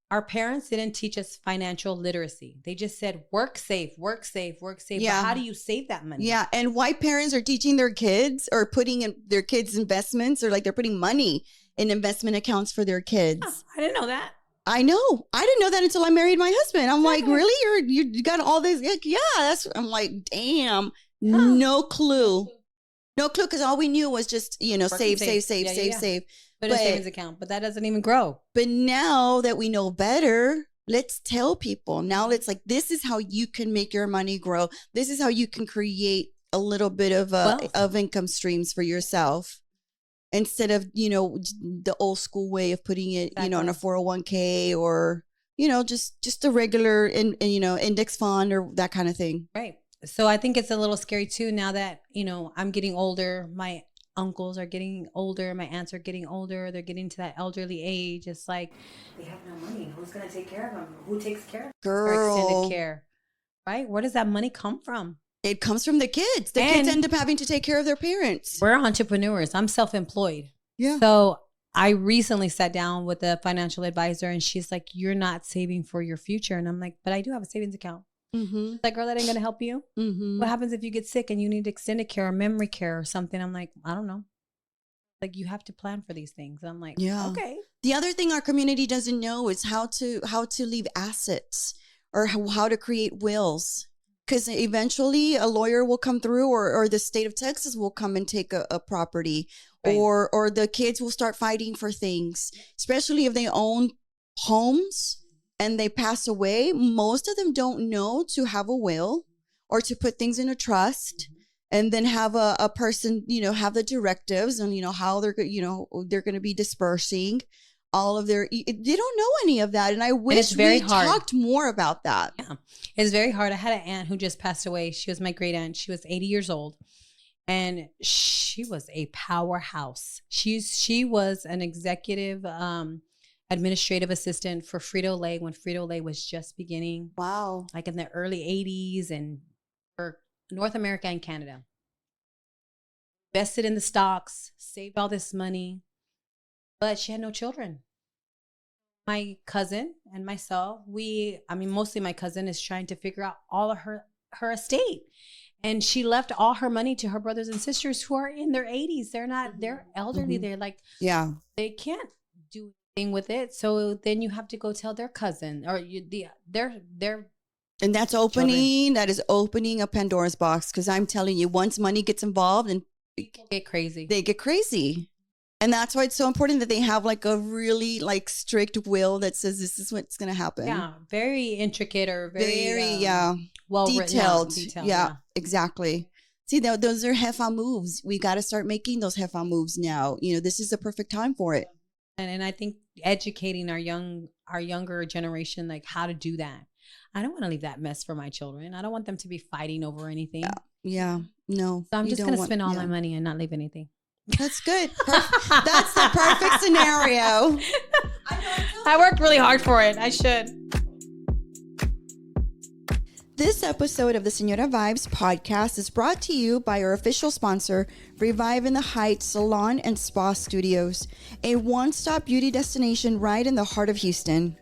our parents didn't teach us financial literacy. They just said, work safe, work safe, work safe. Yeah. But how do you save that money?
Yeah. And white parents are teaching their kids, or putting in their kids' investments, or like they're putting money in investment accounts for their kids.
Oh, I didn't know that.
I know. I didn't know that until I married my husband. I'm like, really? You got all this? Like, yeah. I'm like, damn. No clue. No clue, because all we knew was just, save.
But a savings account, but that doesn't even grow.
But now that we know better, let's tell people. Now it's like, this is how you can make your money grow. This is how you can create a little bit of income streams for yourself, instead of, the old school way of putting it, in a 401k or, just a regular, index fund or that kind of thing.
Right. So I think it's a little scary too, now that, I'm getting older. My uncles are getting older. My aunts are getting older. They're getting to that elderly age. It's like, they have no money. Who's going to take care of them? Who takes care of them?
Girl.
Or extended care. Right? Where does that money come from?
It comes from the kids. The kids end up having to take care of their parents.
We're entrepreneurs. I'm self-employed.
Yeah.
So I recently sat down with a financial advisor, and she's like, you're not saving for your future. And I'm like, but I do have a savings account. Mm-hmm. Like, girl, that ain't gonna help you. Mm-hmm. What happens if you get sick and you need extended care or memory care or something? I'm like, I don't know. Like, you have to plan for these things. I'm like, okay.
The other thing our community doesn't know is how to leave assets, or how to create wills. Because eventually a lawyer will come through, or the state of Texas will come and take a property, right. or the kids will start fighting for things, especially if they own homes and they pass away. Most of them don't know to have a will or to put things in a trust. and then have a person, have the directives and, how they're going to be dispersing all of their, they don't know any of that. And I wish we talked more about that.
Yeah. It's very hard. I had an aunt who just passed away. She was my great aunt. She was 80 years old and she was a powerhouse. She was an executive, administrative assistant for Frito-Lay when Frito-Lay was just beginning.
Wow.
Like in the early 80s and for North America and Canada. Invested in the stocks, saved all this money. But she had no children. My cousin and myself, mostly my cousin is trying to figure out all of her estate. And she left all her money to her brothers and sisters who are in their 80s. They're elderly. Mm-hmm. They're like, they can't do anything with it. So then you have to go tell their cousin or their
and that is opening a Pandora's box. Because I'm telling you, once money gets involved and
people get crazy.
They get crazy. And that's why it's so important that they have like a really like strict will that says this is what's going to happen.
Yeah. Very intricate or very
well detailed. Yeah, exactly. See, those are Jefa moves. We got to start making those Jefa moves now. This is the perfect time for it.
And I think educating our younger generation, like how to do that. I don't want to leave that mess for my children. I don't want them to be fighting over anything.
Yeah. No.
So I'm just going to spend all my money and not leave anything.
That's good. That's the perfect scenario.
I worked really hard for it. I should.
This episode of the Señora Vibes Podcast is brought to you by our official sponsor, Revive in the Heights Salon and Spa Studios, a one-stop beauty destination right in the heart of Houston.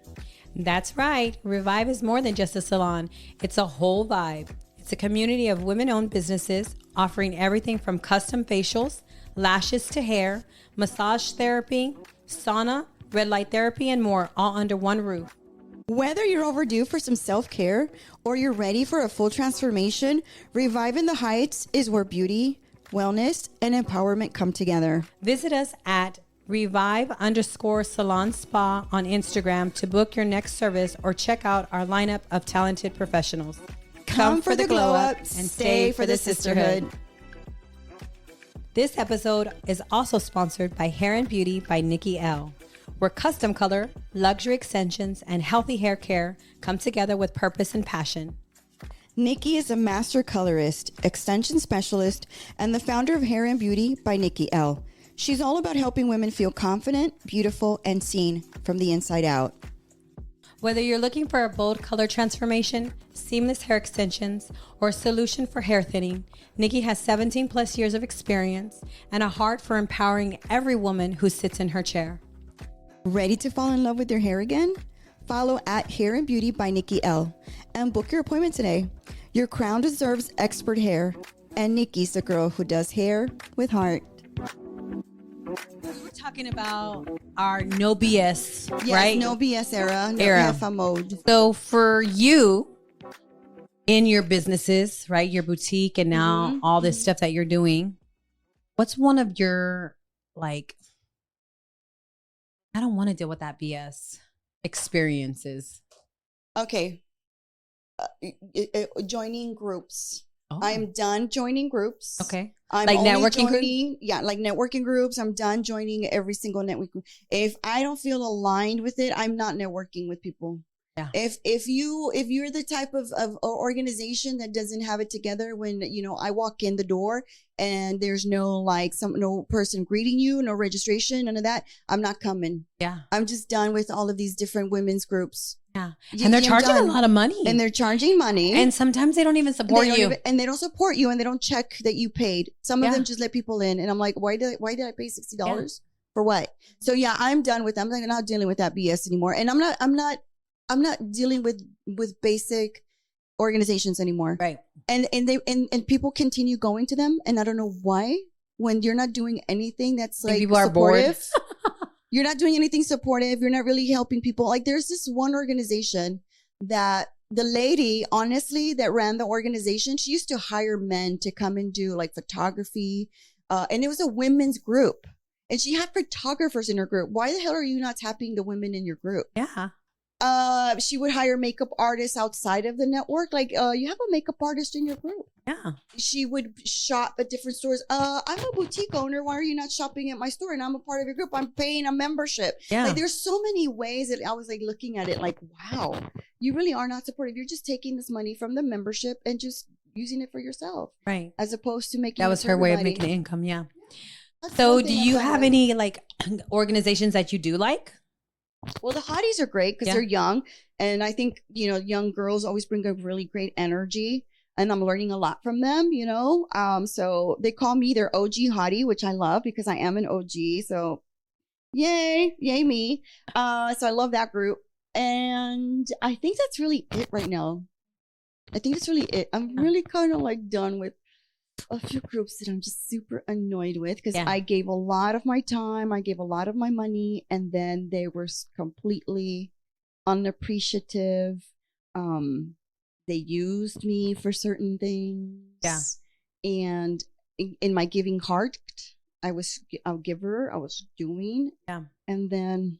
That's right. Revive is more than just a salon. It's a whole vibe. It's a community of women-owned businesses offering everything from custom facials, lashes to hair, massage therapy, sauna, red light therapy, and more, all under one roof.
Whether you're overdue for some self-care or you're ready for a full transformation, Revive in the Heights is where beauty, wellness, and empowerment come together.
Visit us at Revive_Salon Spa on Instagram to book your next service or check out our lineup of talented professionals.
Come for the glow up and stay for the sisterhood.
This episode is also sponsored by Hair and Beauty by Nikki L, where custom color, luxury extensions, and healthy hair care come together with purpose and passion.
Nikki is a master colorist, extension specialist, and the founder of Hair and Beauty by Nikki L. She's all about helping women feel confident, beautiful, and seen from the inside out.
Whether you're looking for a bold color transformation, seamless hair extensions, or a solution for hair thinning, Nikki has 17 plus years of experience and a heart for empowering every woman who sits in her chair.
Ready to fall in love with your hair again? Follow at Hair and Beauty by Nikki L and book your appointment today. Your crown deserves expert hair, and Nikki's the girl who does hair with heart.
We're talking about our no BS,
right? No BS era. Jefa mode.
So for you, in your businesses, right, your boutique and now all this stuff that you're doing, what's one of your, like, I don't want to deal with that BS experiences?
Okay. Joining groups. Oh. I'm done joining groups.
Okay.
I'm
like networking groups?
Yeah, like networking groups. I'm done joining every single networking group. If I don't feel aligned with it, I'm not networking with people. Yeah. If you're the type of organization that doesn't have it together, when I walk in the door and there's no person greeting you, no registration, none of that, I'm not coming.
Yeah.
I'm just done with all of these different women's groups.
Yeah. And they're charging a lot of money.
And they're charging money.
And sometimes they don't even support you.
And they don't support you, and they don't check that you paid. Some of them just let people in. And I'm like, why did I pay $60 for what? So yeah, I'm done with them. I'm not dealing with that BS anymore. And I'm not dealing with basic organizations anymore.
Right.
And people continue going to them, and I don't know why, when you're not doing anything that's like
people are supportive.
Bored. You're not doing anything supportive. You're not really helping people. Like, there's this one organization that the lady, honestly, that ran the organization, she used to hire men to come and do like photography. And it was a women's group. And she had photographers in her group. Why the hell are you not tapping the women in your group?
Yeah.
She would hire makeup artists outside of the network. Like, you have a makeup artist in your group.
Yeah.
She would shop at different stores. I'm a boutique owner. Why are you not shopping at my store? And I'm a part of your group. I'm paying a membership.
Yeah.
Like, there's so many ways that I was like looking at it like, wow, you really are not supportive. You're just taking this money from the membership and just using it for yourself.
Right.
As opposed to making
that was her way of making income. Yeah.
That's
so do you have any like organizations that you do like?
Well, the hotties are great because they're young. And I think, young girls always bring a really great energy. And I'm learning a lot from them, So they call me their OG hottie, which I love because I am an OG. So yay me. So I love that group. And I think that's really it right now. I think that's really it. I'm really kind of like done with a few groups that I'm just super annoyed with because I gave a lot of my time. I gave a lot of my money. And then they were completely unappreciative. They used me for certain things. Yeah. And in my giving heart, I was a giver. I was doing. Yeah. And then.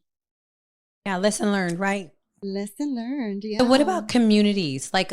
Yeah. Lesson learned, right?
Lesson learned. Yeah.
So what about communities? Like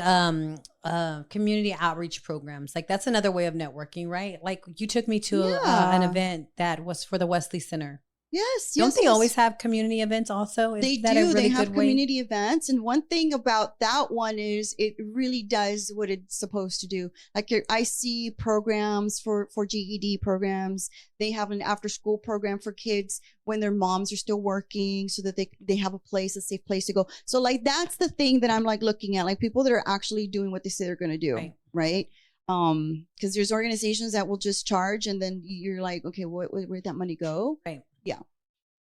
community outreach programs? Like that's another way of networking, right? Like you took me to an event that was for the Wesley Center.
Yes.
Don't they always have community events also?
They do. They have community events. And one thing about that one is it really does what it's supposed to do. Like your IC programs for GED programs. They have an after school program for kids when their moms are still working so that they have a safe place to go. So like that's the thing that I'm like looking at, like people that are actually doing what they say they're going to do. Right. Because there's organizations that will just charge and then you're like, okay, where'd that money go? Right. Yeah.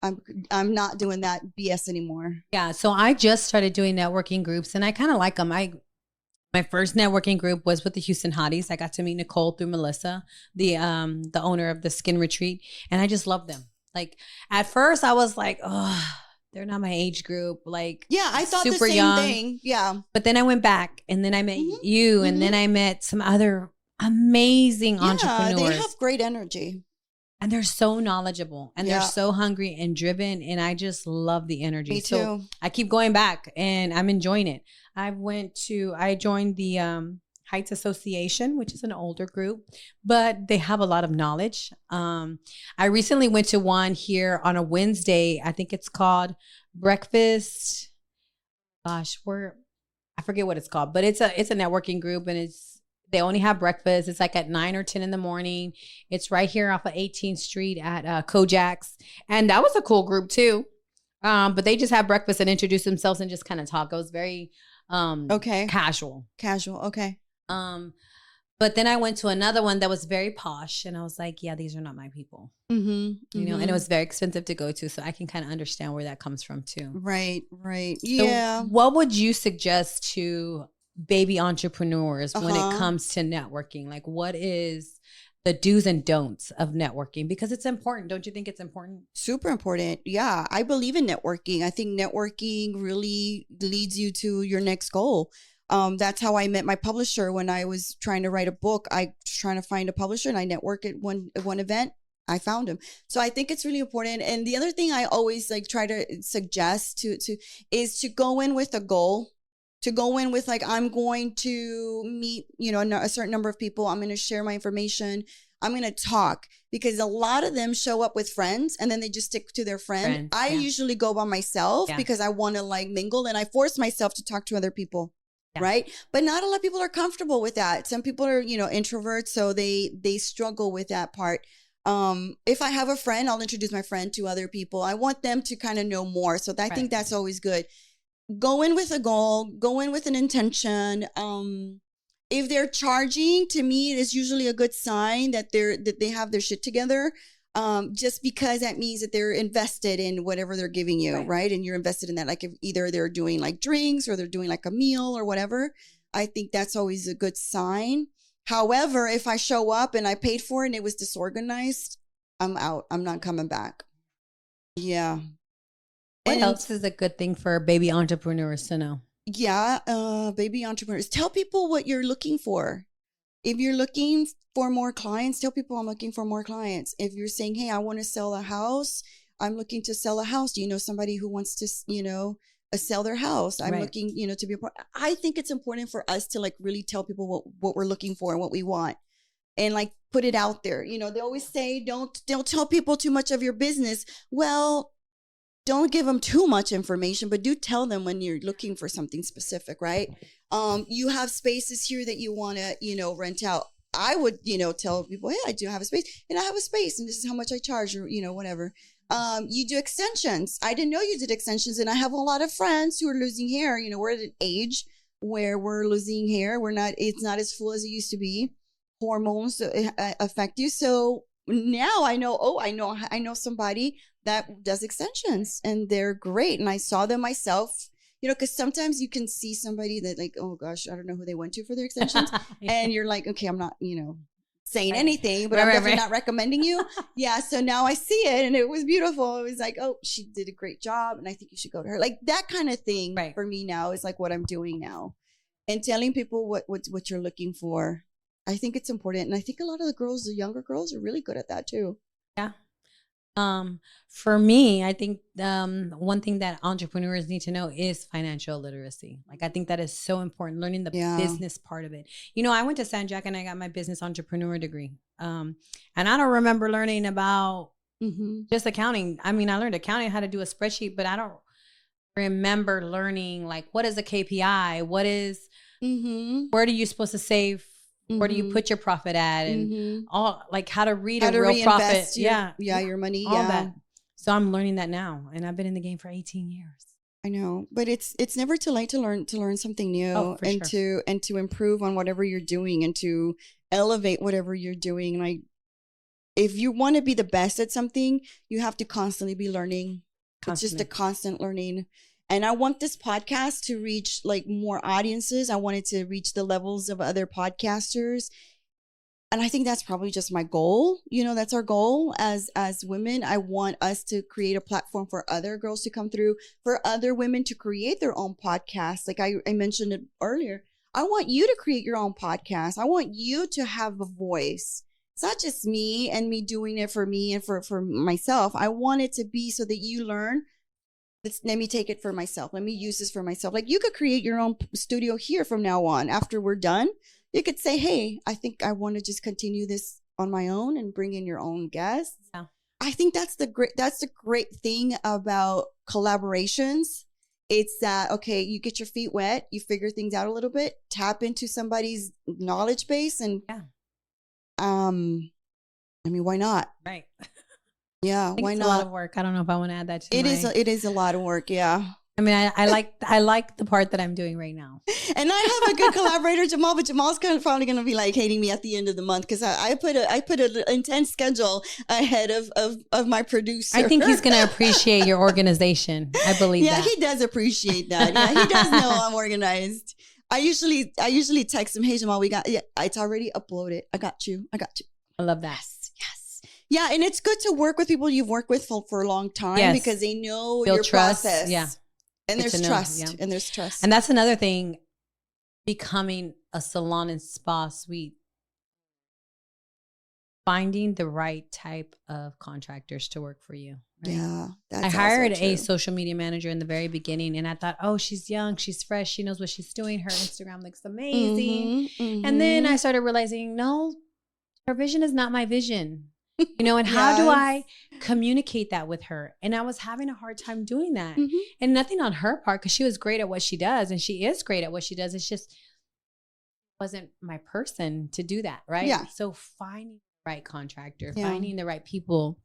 I'm not doing that BS anymore.
Yeah. So I just started doing networking groups and I kind of like them. My first networking group was with the Houston Hotties. I got to meet Nicole through Melissa, the owner of the Skin Retreat. And I just love them. Like at first I was like, oh, they're not my age group. Like,
yeah, I thought super the same young thing. Yeah.
But then I went back and then I met you and then I met some other amazing entrepreneurs.
They have great energy.
And they're so knowledgeable and they're so hungry and driven. And I just love the energy.
Me too.
So I keep going back and I'm enjoying it. I joined the Heights Association, which is an older group, but they have a lot of knowledge. I recently went to one here on a Wednesday. I think it's called Breakfast. I forget what it's called, but it's a networking group and they only have breakfast. It's like at 9 or 10 in the morning. It's right here off of 18th Street at Kojak's. And that was a cool group too. But they just have breakfast and introduce themselves and just kind of talk. It was very casual.
Casual. Okay.
But then I went to another one that was very posh and I was like, yeah, these are not my people. You know, and it was very expensive to go to. So I can kind of understand where that comes from too.
Right. Yeah.
So what would you suggest to baby entrepreneurs when it comes to networking? Like what is the do's and don'ts of networking? Because it's important. Don't you think it's important?
Super important. Yeah. I believe in networking. I think networking really leads you to your next goal. That's how I met my publisher when I was trying to write a book. I was trying to find a publisher and I networked at one event. I found him. So I think it's really important. And the other thing I always like try to suggest is to go in with a goal. To go in with like, I'm going to meet, a certain number of people. I'm going to share my information. I'm going to talk because a lot of them show up with friends and then they just stick to their friend. I usually go by myself because I want to like mingle and I force myself to talk to other people. Right. But not a lot of people are comfortable with that. Some people are, introverts. So they struggle with that part. If I have a friend, I'll introduce my friend to other people. I want them to kind of know more. So I think that's always good. Go in with a goal, go in with an intention. If they're charging, to me, it is usually a good sign that they have their shit together. Just because that means that they're invested in whatever they're giving you, right? And you're invested in that. Like if either they're doing like drinks or they're doing like a meal or whatever, I think that's always a good sign. However, if I show up and I paid for it and it was disorganized, I'm out. I'm not coming back. Yeah.
What else is a good thing for baby entrepreneurs to know?
Yeah, baby entrepreneurs. Tell people what you're looking for. If you're looking for more clients, tell people I'm looking for more clients. If you're saying, hey, I want to sell a house, I'm looking to sell a house. Do you know somebody who wants to, sell their house. I'm looking, you know, to be a part. I think it's important for us to like really tell people what we're looking for and what we want, and like put it out there. You know, they always say don't tell people too much of your business. Well, don't give them too much information, but do tell them when you're looking for something specific, right? You have spaces here that you want to, you know, rent out. I would, you know, tell people, hey, I do have a space, and I have a space, and this is how much I charge, or, you know, whatever. You do extensions. I didn't know you did extensions, and I have a lot of friends who are losing hair. You know, we're at an age where we're losing hair. It's not as full as it used to be. Hormones affect you. So now I know somebody that does extensions, and they're great. And I saw them myself, you know, because sometimes you can see somebody that like, oh gosh, I don't know who they went to for their extensions. And you're like, okay, I'm not, you know, saying anything, but I'm definitely not recommending you. Yeah. So now I see it, and it was beautiful. It was like, oh, she did a great job, and I think you should go to her. Like that kind of thing for me now is like what I'm doing now, and telling people what you're looking for. I think it's important. And I think a lot of the younger girls are really good at that too. Yeah.
For me, I think one thing that entrepreneurs need to know is financial literacy. Like I think that is so important, learning the business part of it. You know, I went to San Jac and I got my business entrepreneur degree. And I don't remember learning about just accounting. I mean, I learned accounting, how to do a spreadsheet, but I don't remember learning like what is a KPI, what is where are you supposed to save? Where do you put your profit at, and all like how to read a real profit?
Your money.
All that. So I'm learning that now, and I've been in the game for 18 years.
I know, but it's never too late to learn something new, to improve on whatever you're doing, and to elevate whatever you're doing. Like if you want to be the best at something, you have to constantly be learning. It's just a constant learning. And I want this podcast to reach like more audiences. I want it to reach the levels of other podcasters. And I think that's probably just my goal. You know, that's our goal as women. I want us to create a platform for other girls to come through, for other women to create their own podcasts. Like I mentioned it earlier. I want you to create your own podcast. I want you to have a voice. It's not just me and me doing it for me and for myself. I want it to be so that you learn. Let me take it for myself. Let me use this for myself. Like you could create your own studio here from now on. After we're done, you could say, hey, I think I want to just continue this on my own and bring in your own guests. Yeah. I think that's the great thing about collaborations. It's that, okay, you get your feet wet, you figure things out a little bit, tap into somebody's knowledge base, and I mean, why not?
Right.
Yeah, why not?
It's a lot of work. I don't know if I want to add that to
it. It is a lot of work. Yeah.
I mean, I like the part that I'm doing right now.
And I have a good collaborator, Jamal, but Jamal's probably going to be like hating me at the end of the month because I put an intense schedule ahead of my producer.
I think he's going to appreciate your organization. I believe that.
Yeah, he does appreciate that. Yeah, he does know I'm organized. I usually text him, hey, Jamal, it's already uploaded. I got you.
I love that.
Yes. Yeah, and it's good to work with people you've worked with for a long time because they know your process.
Yeah.
And there's trust. And there's trust.
And that's another thing, becoming a salon and spa suite. Finding the right type of contractors to work for you. Right?
Yeah.
I hired a social media manager in the very beginning, and I thought, oh, she's young, she's fresh, she knows what she's doing. Her Instagram looks amazing. And then I started realizing, no, her vision is not my vision. You know, and how do I communicate that with her? And I was having a hard time doing that. And nothing on her part, because she was great at what she does, and she is great at what she does. It's just wasn't my person to do that, right?
Yeah.
So finding the right contractor, finding the right people,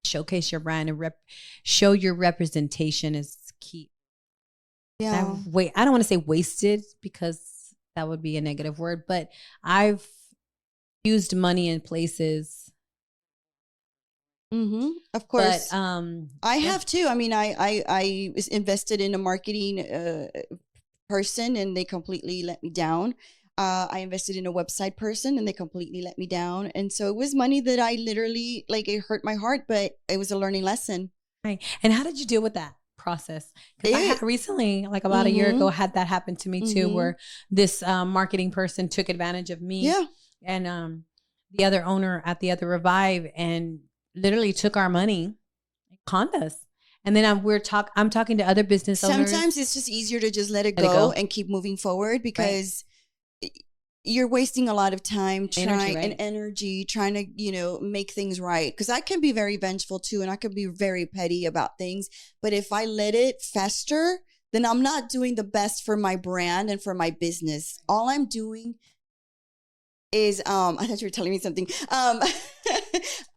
showcase your brand and show your representation is key.
Yeah.
I don't want to say wasted because that would be a negative word, but I've used money in places.
Of course. But, I have too. I mean, I was invested in a marketing person and they completely let me down. I invested in a website person and they completely let me down. And so it was money that I literally, like, it hurt my heart, but it was a learning lesson.
Right. And how did you deal with that process? Because I had recently, like about a year ago, had that happen to me too, where this marketing person took advantage of me and the other owner at the other Revive, and literally took our money, conned us. And then I'm talking to other business owners.
Sometimes it's just easier to just let it go and keep moving forward, because you're wasting a lot of time and energy trying to, make things right. Because I can be very vengeful too, and I can be very petty about things. But if I let it fester, then I'm not doing the best for my brand and for my business. All I'm doing is, I thought you were telling me something. All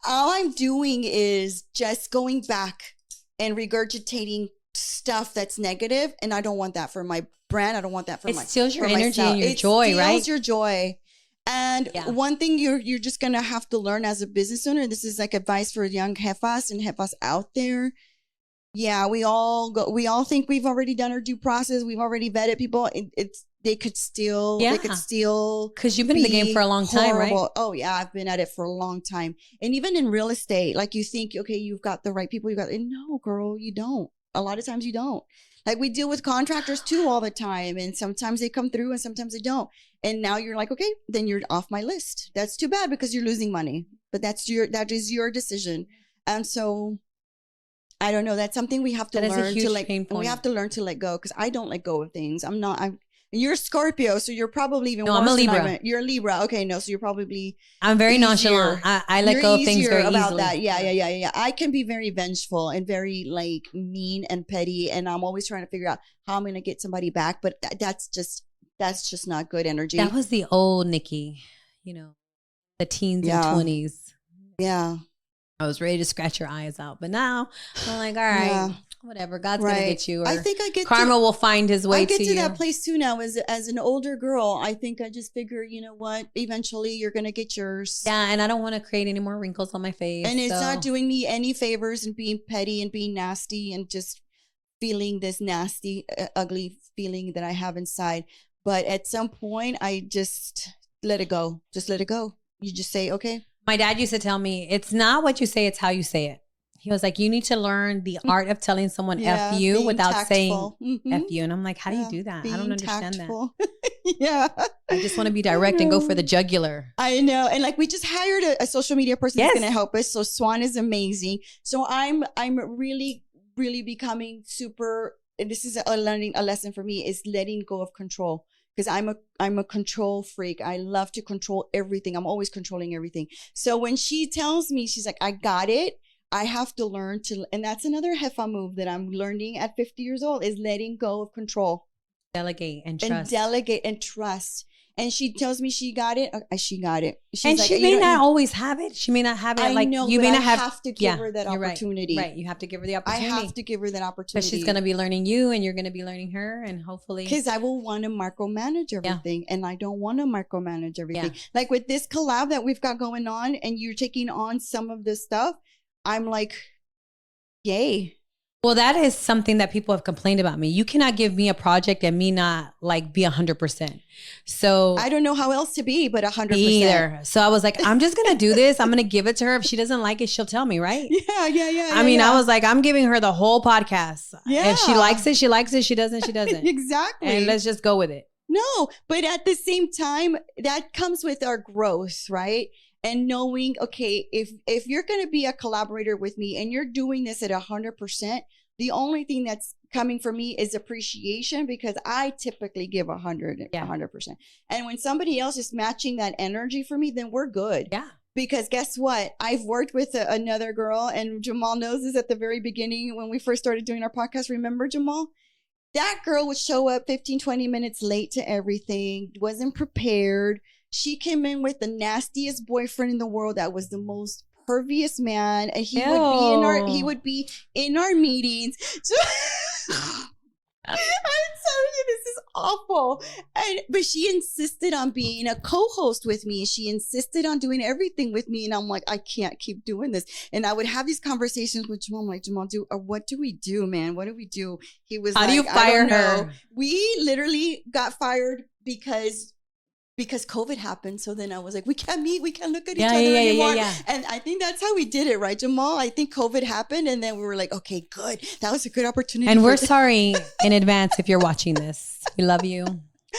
I'm doing is just going back and regurgitating stuff that's negative. And I don't want that for my brand. I don't want that for my,
it steals your energy and your joy, right? It steals
your joy. And one thing you're just going to have to learn as a business owner, this is like advice for young jefas and jefas out there. Yeah, we all think we've already done our due process. We've already vetted people. They could still,
because you've been in the game for a long time, right?
Oh yeah, I've been at it for a long time. And even in real estate, like you think, okay, you've got the right people. No, girl, you don't. A lot of times you don't. Like we deal with contractors too all the time. And sometimes they come through and sometimes they don't. And now you're like, okay, then you're off my list. That's too bad because you're losing money. But that is your decision. And so I don't know. That's something we have to learn to let. We have to learn to let go, because I don't let go of things. You're Scorpio, so you're probably even worse.
I'm a Libra.
You're a Libra. Okay, no, so you're probably.
I'm very nonchalant. I let go of things very
about
easily.
That. Yeah. I can be very vengeful and very mean and petty, and I'm always trying to figure out how I'm going to get somebody back. But that's just not good energy.
That was the old Nikki, the teens and 20s.
Yeah.
I was ready to scratch your eyes out, but now I'm like, all right, whatever. God's gonna get you. Or
I think I get
karma will find his way to you.
I get to that place too now. As an older girl, I think I just figure, you know what? Eventually, you're gonna get yours.
Yeah, and I don't want to create any more wrinkles on my face.
And it's not doing me any favors, and being petty and being nasty and just feeling this nasty, ugly feeling that I have inside. But at some point, I just let it go. Just let it go. You just say, okay.
My dad used to tell me, it's not what you say, it's how you say it. He was like, you need to learn the art of telling someone F you without saying F you. And I'm like, how do you do that? I don't understand that.
Yeah.
I just want to be direct and go for the jugular.
I know. And we just hired a social media person that's going to help us. So Swan is amazing. So I'm really, really becoming super, and this is a lesson for me, is letting go of control. Because I'm a control freak. I love to control everything. I'm always controlling everything. So when she tells me, she's like, I got it. I have to learn to, and that's another Jefa move that I'm learning at 50 years old, is letting go of control.
Delegate and trust.
And she tells me she got it. She got it. She's
and she may not always have it. She may not have it.
I know,
you may not
have to give her that opportunity.
Right. You have to give her the opportunity.
I have to give her that opportunity.
But she's going to be learning you, and you're going to be learning her, and hopefully.
Because I will want to micromanage everything, and I don't want to micromanage everything. Like with this collab that we've got going on, and you're taking on some of this stuff, I'm like, yay.
Well, that is something that people have complained about me. You cannot give me a project and me not be 100%. So
I don't know how else to be, but 100%.
Either. So I was like, I'm just going to do this. I'm going to give it to her. If she doesn't like it, she'll tell me, right?
Yeah.
I mean, I was like, I'm giving her the whole podcast. Yeah. If she likes it, she likes it. She doesn't, she doesn't.
Exactly.
And let's just go with it.
No, but at the same time, that comes with our growth, right? And knowing, okay, if you're going to be a collaborator with me and you're doing this at 100%, the only thing that's coming from me is appreciation, because I typically give 100%. And when somebody else is matching that energy for me, then we're good.
Yeah.
Because guess what? I've worked with another girl, and Jamal knows this, at the very beginning when we first started doing our podcast. Remember, Jamal? That girl would show up 15, 20 minutes late to everything, wasn't prepared. She came in with the nastiest boyfriend in the world that was the most pervious man, and he would be in our meetings. I'm telling you, this is awful. But she insisted on being a co-host with me. She insisted on doing everything with me, and I'm like, I can't keep doing this. And I would have these conversations with Jamal. I'm like, Jamal, what do we do, man? What do we do? He was
How do you fire her?
We literally got fired because COVID happened. So then I was like, we can't meet. We can't look at each other anymore. Yeah. And I think that's how we did it, right, Jamal? I think COVID happened. And then we were like, okay, good. That was a good opportunity.
And we're sorry in advance if you're watching this. We love you.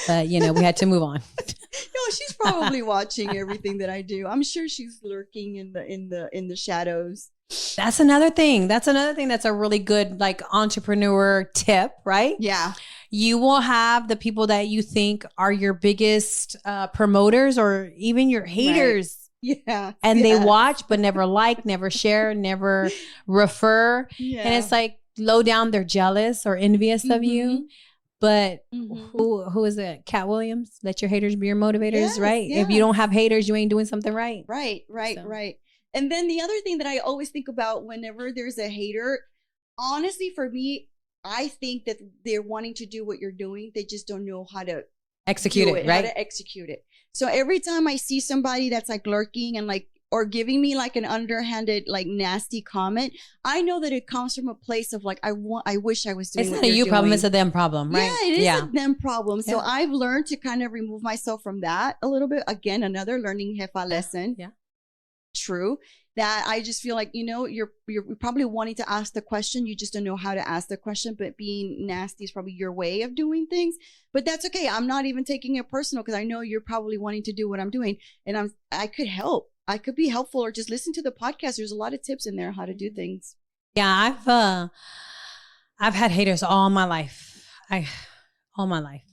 But, we had to move on.
No, she's probably watching everything that I do. I'm sure she's lurking in the shadows.
That's another thing. That's a really good like entrepreneur tip, right?
Yeah.
You will have the people that you think are your biggest promoters or even your haters.
Right. Yeah.
And they watch, but never like, never share, never refer.
Yeah.
And it's like low down, they're jealous or envious of you. But who is it? Cat Williams? Let your haters be your motivators, yes, right? Yeah. If you don't have haters, you ain't doing something right.
Right. And then the other thing that I always think about whenever there's a hater, honestly, for me, I think that they're wanting to do what you're doing. They just don't know how to
execute it, right?
How to execute it. So every time I see somebody that's like lurking and like, or giving me like an underhanded, like nasty comment, I know that it comes from a place of like, I wish I was doing.
It's not a you problem, it's a them problem, right?
Yeah, it is a them problem. So I've learned to kind of remove myself from that a little bit. Again, another learning Jefa lesson.
Yeah.
True. That I just feel like, you're probably wanting to ask the question. You just don't know how to ask the question, but being nasty is probably your way of doing things. But that's okay. I'm not even taking it personal because I know you're probably wanting to do what I'm doing, and I could help. I could be helpful, or just listen to the podcast. There's a lot of tips in there how to do things.
Yeah, I've had haters all my life. All my life.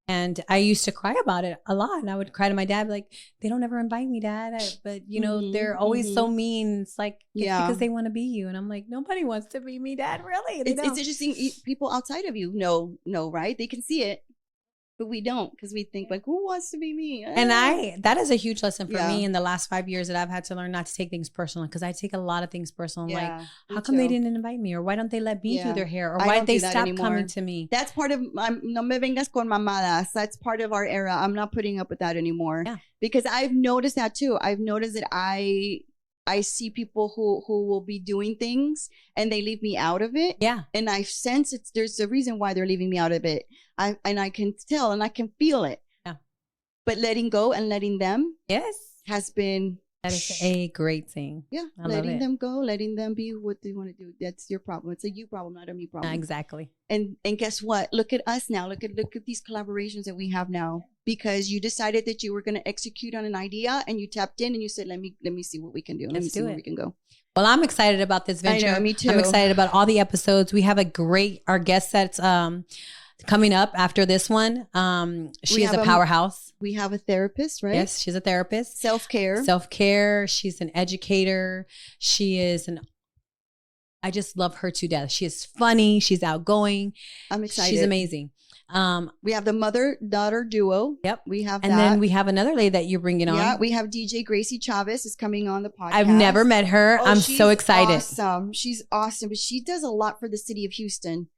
And I used to cry about it a lot. And I would cry to my dad, like, they don't ever invite me, Dad. But, they're always so mean. It's like, because they want to be you. And I'm like, nobody wants to be me, Dad. Really? It's
interesting. People outside of you know, right? They can see it. But we don't, because we think like, who wants to be me?
And that is a huge lesson for me in the last 5 years that I've had to learn not to take things personal, because I take a lot of things personal. Like, how come they didn't invite me? Or why don't they let me do their hair? Or why did they stop coming to me?
That's part of, no me vengas con mamadas. That's part of our era. I'm not putting up with that anymore. Yeah. Because I've noticed that too. I've noticed that I see people who will be doing things and they leave me out of it. Yeah. And I sense there's a reason why they're leaving me out of it. I can tell and I can feel it. Yeah. But letting go and letting them has been.
That is a great thing.
Yeah. Letting them go, letting them be what they want to do. That's your problem. It's a you problem, not a me problem.
Exactly.
And guess what? Look at us now. Look at these collaborations that we have now. Because you decided that you were going to execute on an idea and you tapped in and you said, let me see what we can do. Let me see where we can go.
Well, I'm excited about this venture.
I know, me too.
I'm excited about all the episodes. We have our guest that's coming up after this one. She is a powerhouse.
We have a therapist, right?
Yes, she's a therapist.
Self-care.
She's an educator. I just love her to death. She is funny. She's outgoing.
I'm excited.
She's amazing.
We have the mother-daughter duo.
Yep.
We have
and then we have another lady that you're bringing on.
Yeah, we have DJ Gracie Chavez is coming on the podcast.
I've never met her. I'm so excited.
Awesome. She's awesome. But she does a lot for the city of Houston.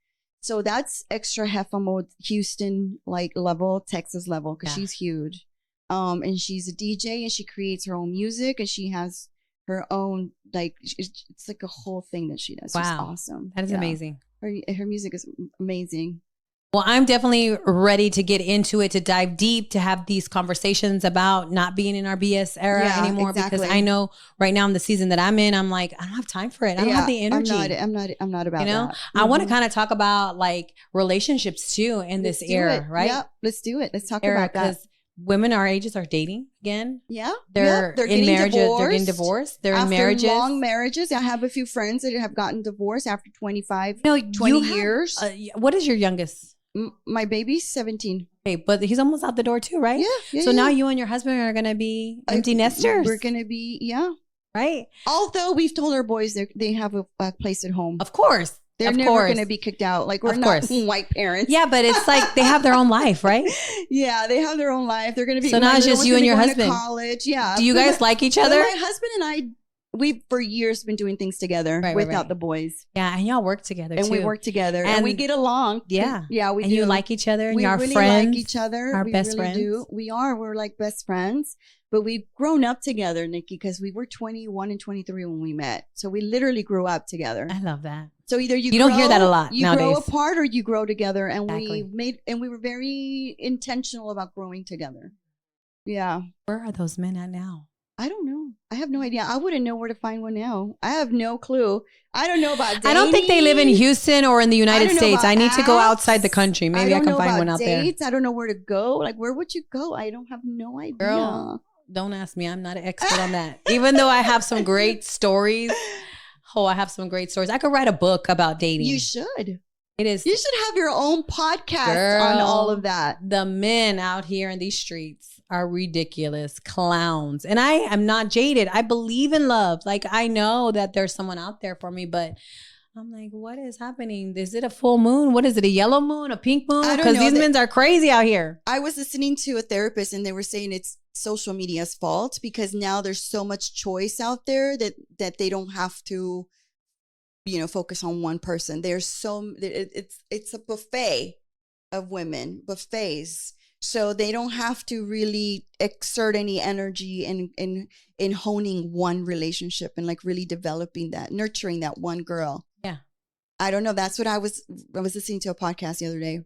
So that's extra Jefa Mode Houston level, Texas level, because she's huge. And she's a DJ and she creates her own music and she has her own, it's like a whole thing that she does. Wow. She's awesome.
That is amazing.
Her music is amazing.
Well, I'm definitely ready to get into it, to dive deep, to have these conversations about not being in our BS era anymore. Exactly. Because I know right now in the season that I'm in, I'm like, I don't have time for it. I don't have the energy.
I'm not about that.
I want to kind of talk about like relationships too in this era, right?
Yeah, let's do it. Let's talk about that. Because
women our ages are dating again.
Yeah.
They're in marriages. They're getting divorced. They're in marriages.
Long marriages. I have a few friends that have gotten divorced after 25, 20 years.
What is your youngest?
My baby's 17.
Okay, but he's almost out the door too, right?
Yeah.
So now you and your husband are going to be empty nesters.
We're going to be,
right.
Although we've told our boys they have a place at home.
Of course.
They're never going to be kicked out. Like, we're not white parents.
Yeah, but it's like they have their own life, right?
Yeah, they have their own life. They're going to be.
So now it's just you and your husband.
College. Yeah.
Do you guys like each other?
My husband and I, we've for years been doing things together without the boys.
Yeah, and y'all work together too.
And we work together and we get along.
Yeah.
Yeah, we
do.
And
you like each other and you're
really
friends.
Like each other.
Our best friends.
Do. We are. We're like best friends. But we've grown up together, Nikki, because we were 21 and 23 when we met. So we literally grew up together.
I love that.
So either you
don't hear that a lot nowadays.
You grow apart or you grow together. And we were very intentional about growing together. Yeah.
Where are those men at now?
I don't know. I have no idea. I wouldn't know where to find one now. I have no clue. I don't know about dating.
I don't think they live in Houston or in the United States. I need to go outside the country. Maybe I can find one out there.
I don't know where to go. Like, where would you go? I don't have no idea.
Girl, don't ask me. I'm not an expert on that. Even though I have some great stories. I have some great stories. I could write a book about dating.
You should.
It is.
You should have your own podcast on all of that.
The men out here in these streets are ridiculous clowns. And I am not jaded. I believe in love. Like, I know that there's someone out there for me, but I'm like, what is happening? Is it a full moon? What is it? A yellow moon? A pink moon? Because these men are crazy out here.
I was listening to a therapist and they were saying it's social media's fault because now there's so much choice out there that they don't have to, focus on one person. There's it's a buffet of women, buffets. So they don't have to really exert any energy in honing one relationship and like really developing that, nurturing that one girl.
Yeah.
I don't know. That's what I was listening to a podcast the other day.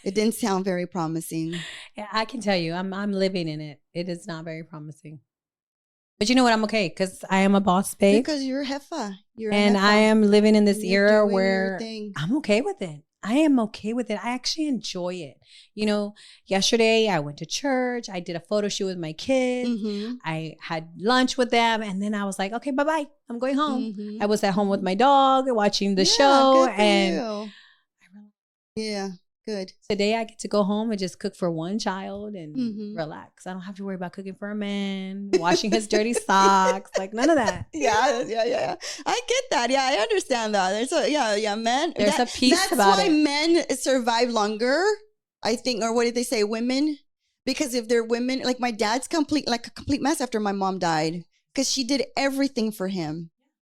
It didn't sound very promising.
Yeah, I can tell you, I'm living in it. It is not very promising. But you know what? I'm okay because I am a boss babe.
Because you're Jefa.
I am living in this era where I'm okay with it. I am okay with it. I actually enjoy it. Yesterday I went to church. I did a photo shoot with my kids. Mm-hmm. I had lunch with them. And then I was like, okay, bye-bye. I'm going home. Mm-hmm. I was at home with my dog watching the show.
Yeah, good.
Today I get to go home and just cook for one child and relax. I don't have to worry about cooking for a man, washing his dirty socks, like none of that.
Yeah. I get that. Yeah, I understand that. Men.
There's a piece about it.
That's why men survive longer, I think, or what did they say, women? Because if they're women, like my dad's a complete mess after my mom died because she did everything for him.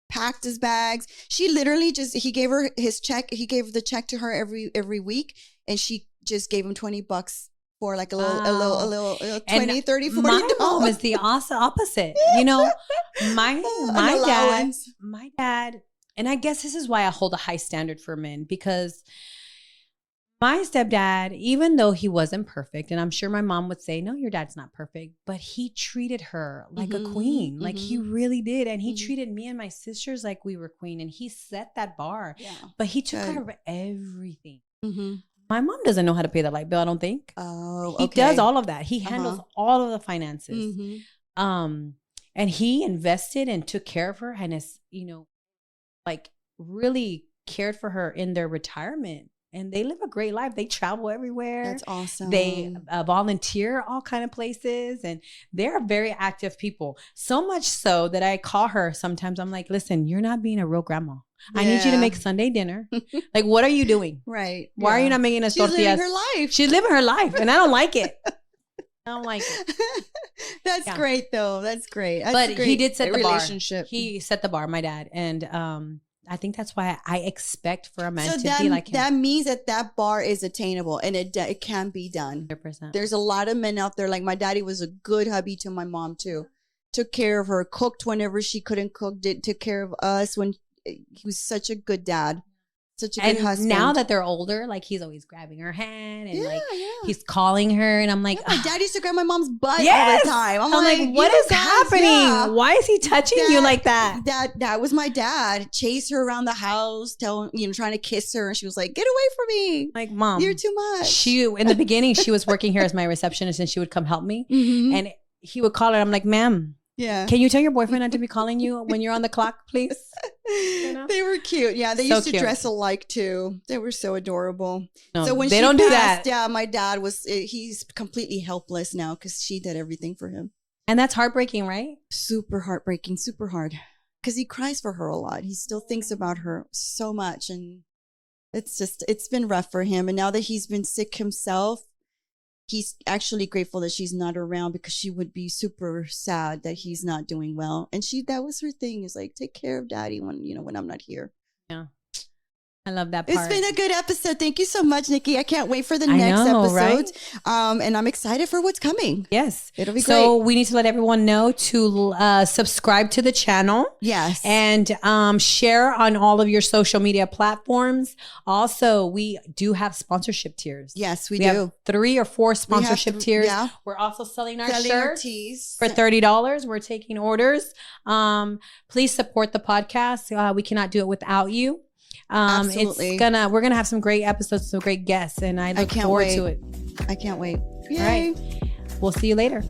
Packed his bags. She literally he gave her his check. He gave the check to her every week. And she just gave him $20 for like a little 20, 30, 40
My mom is the opposite. My dad, and I guess this is why I hold a high standard for men, because my stepdad, even though he wasn't perfect, and I'm sure my mom would say, no, your dad's not perfect, but he treated her like a queen. Like he really did. And he treated me and my sisters like we were queen. And he set that bar. Yeah. But he took care of everything. Mm-hmm. My mom doesn't know how to pay the light bill, I don't think. Oh, okay. He does all of that. He handles all of the finances. Mm-hmm. And he invested and took care of her and has, really cared for her in their retirement. And they live a great life. They travel everywhere.
That's awesome.
They volunteer all kind of places. And they're very active people. So much so that I call her sometimes. I'm like, listen, you're not being a real grandma. Yeah. I need you to make Sunday dinner. Like, what are you doing?
Right.
Why are you not making us tortillas?
She's living her life.
She's living her life. And I don't like it. I don't like it.
That's great, though. That's great. That's
but
great
he did set the
relationship.
Bar. He set the bar, my dad. And I think that's why I expect for a man to be like him.
That means that bar is attainable and it can be done.
100%.
There's a lot of men out there. Like my daddy was a good hubby to my mom too. Took care of her, cooked whenever she couldn't cook, took care of us when he was such a good dad. Such a good husband.
Now that they're older, like he's always grabbing her hand and he's calling her, and I'm like,
my dad used to grab my mom's butt all the time. I'm like,
what is happening? Yeah. Why is he touching you like that?
That was my dad. Chase her around the house, trying to kiss her, and she was like, "Get away from me!"
Like, Mom,
you're too much.
In the beginning, she was working here as my receptionist, and she would come help me, and he would call her. I'm like, "Ma'am, can you tell your boyfriend not to be calling you when you're on the clock, please?"
They were cute. Yeah, they used to dress alike too. They were so adorable.
No,
so when
they
she
don't
passed,
do that.
Yeah, my dad he's completely helpless now because she did everything for him.
And that's heartbreaking, right?
Super heartbreaking, super hard. Because he cries for her a lot. He still thinks about her so much. And it's been rough for him. And now that he's been sick himself, he's actually grateful that she's not around because she would be super sad that he's not doing well. And that was her thing, is like, take care of daddy when I'm not here.
Yeah. I love that part.
It's been a good episode. Thank you so much, Nikki. I can't wait for the next episode. Right? And I'm excited for what's coming.
Yes.
It'll be great.
So we need to let everyone know to subscribe to the channel.
Yes.
And share on all of your social media platforms. Also, we do have sponsorship tiers.
Yes, we
do. Have 3 or 4 sponsorship tiers.
Yeah.
We're also selling our shirts for $30. We're taking orders. Please support the podcast. We cannot do it without you.
Absolutely.
We're gonna have some great episodes, some great guests, and I look forward to it.
I can't wait. Yay.
All right. We'll see you later.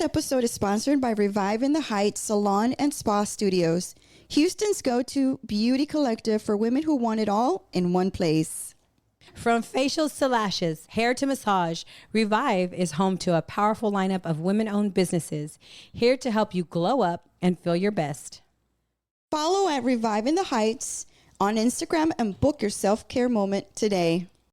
This episode is sponsored by Revive in the Heights Salon and Spa Studios, Houston's go-to beauty collective for women who want it all in one place.
From facials to lashes, hair to massage, Revive is home to a powerful lineup of women-owned businesses here to help you glow up and feel your best.
Follow at Revive in the Heights on Instagram and book your self-care moment today.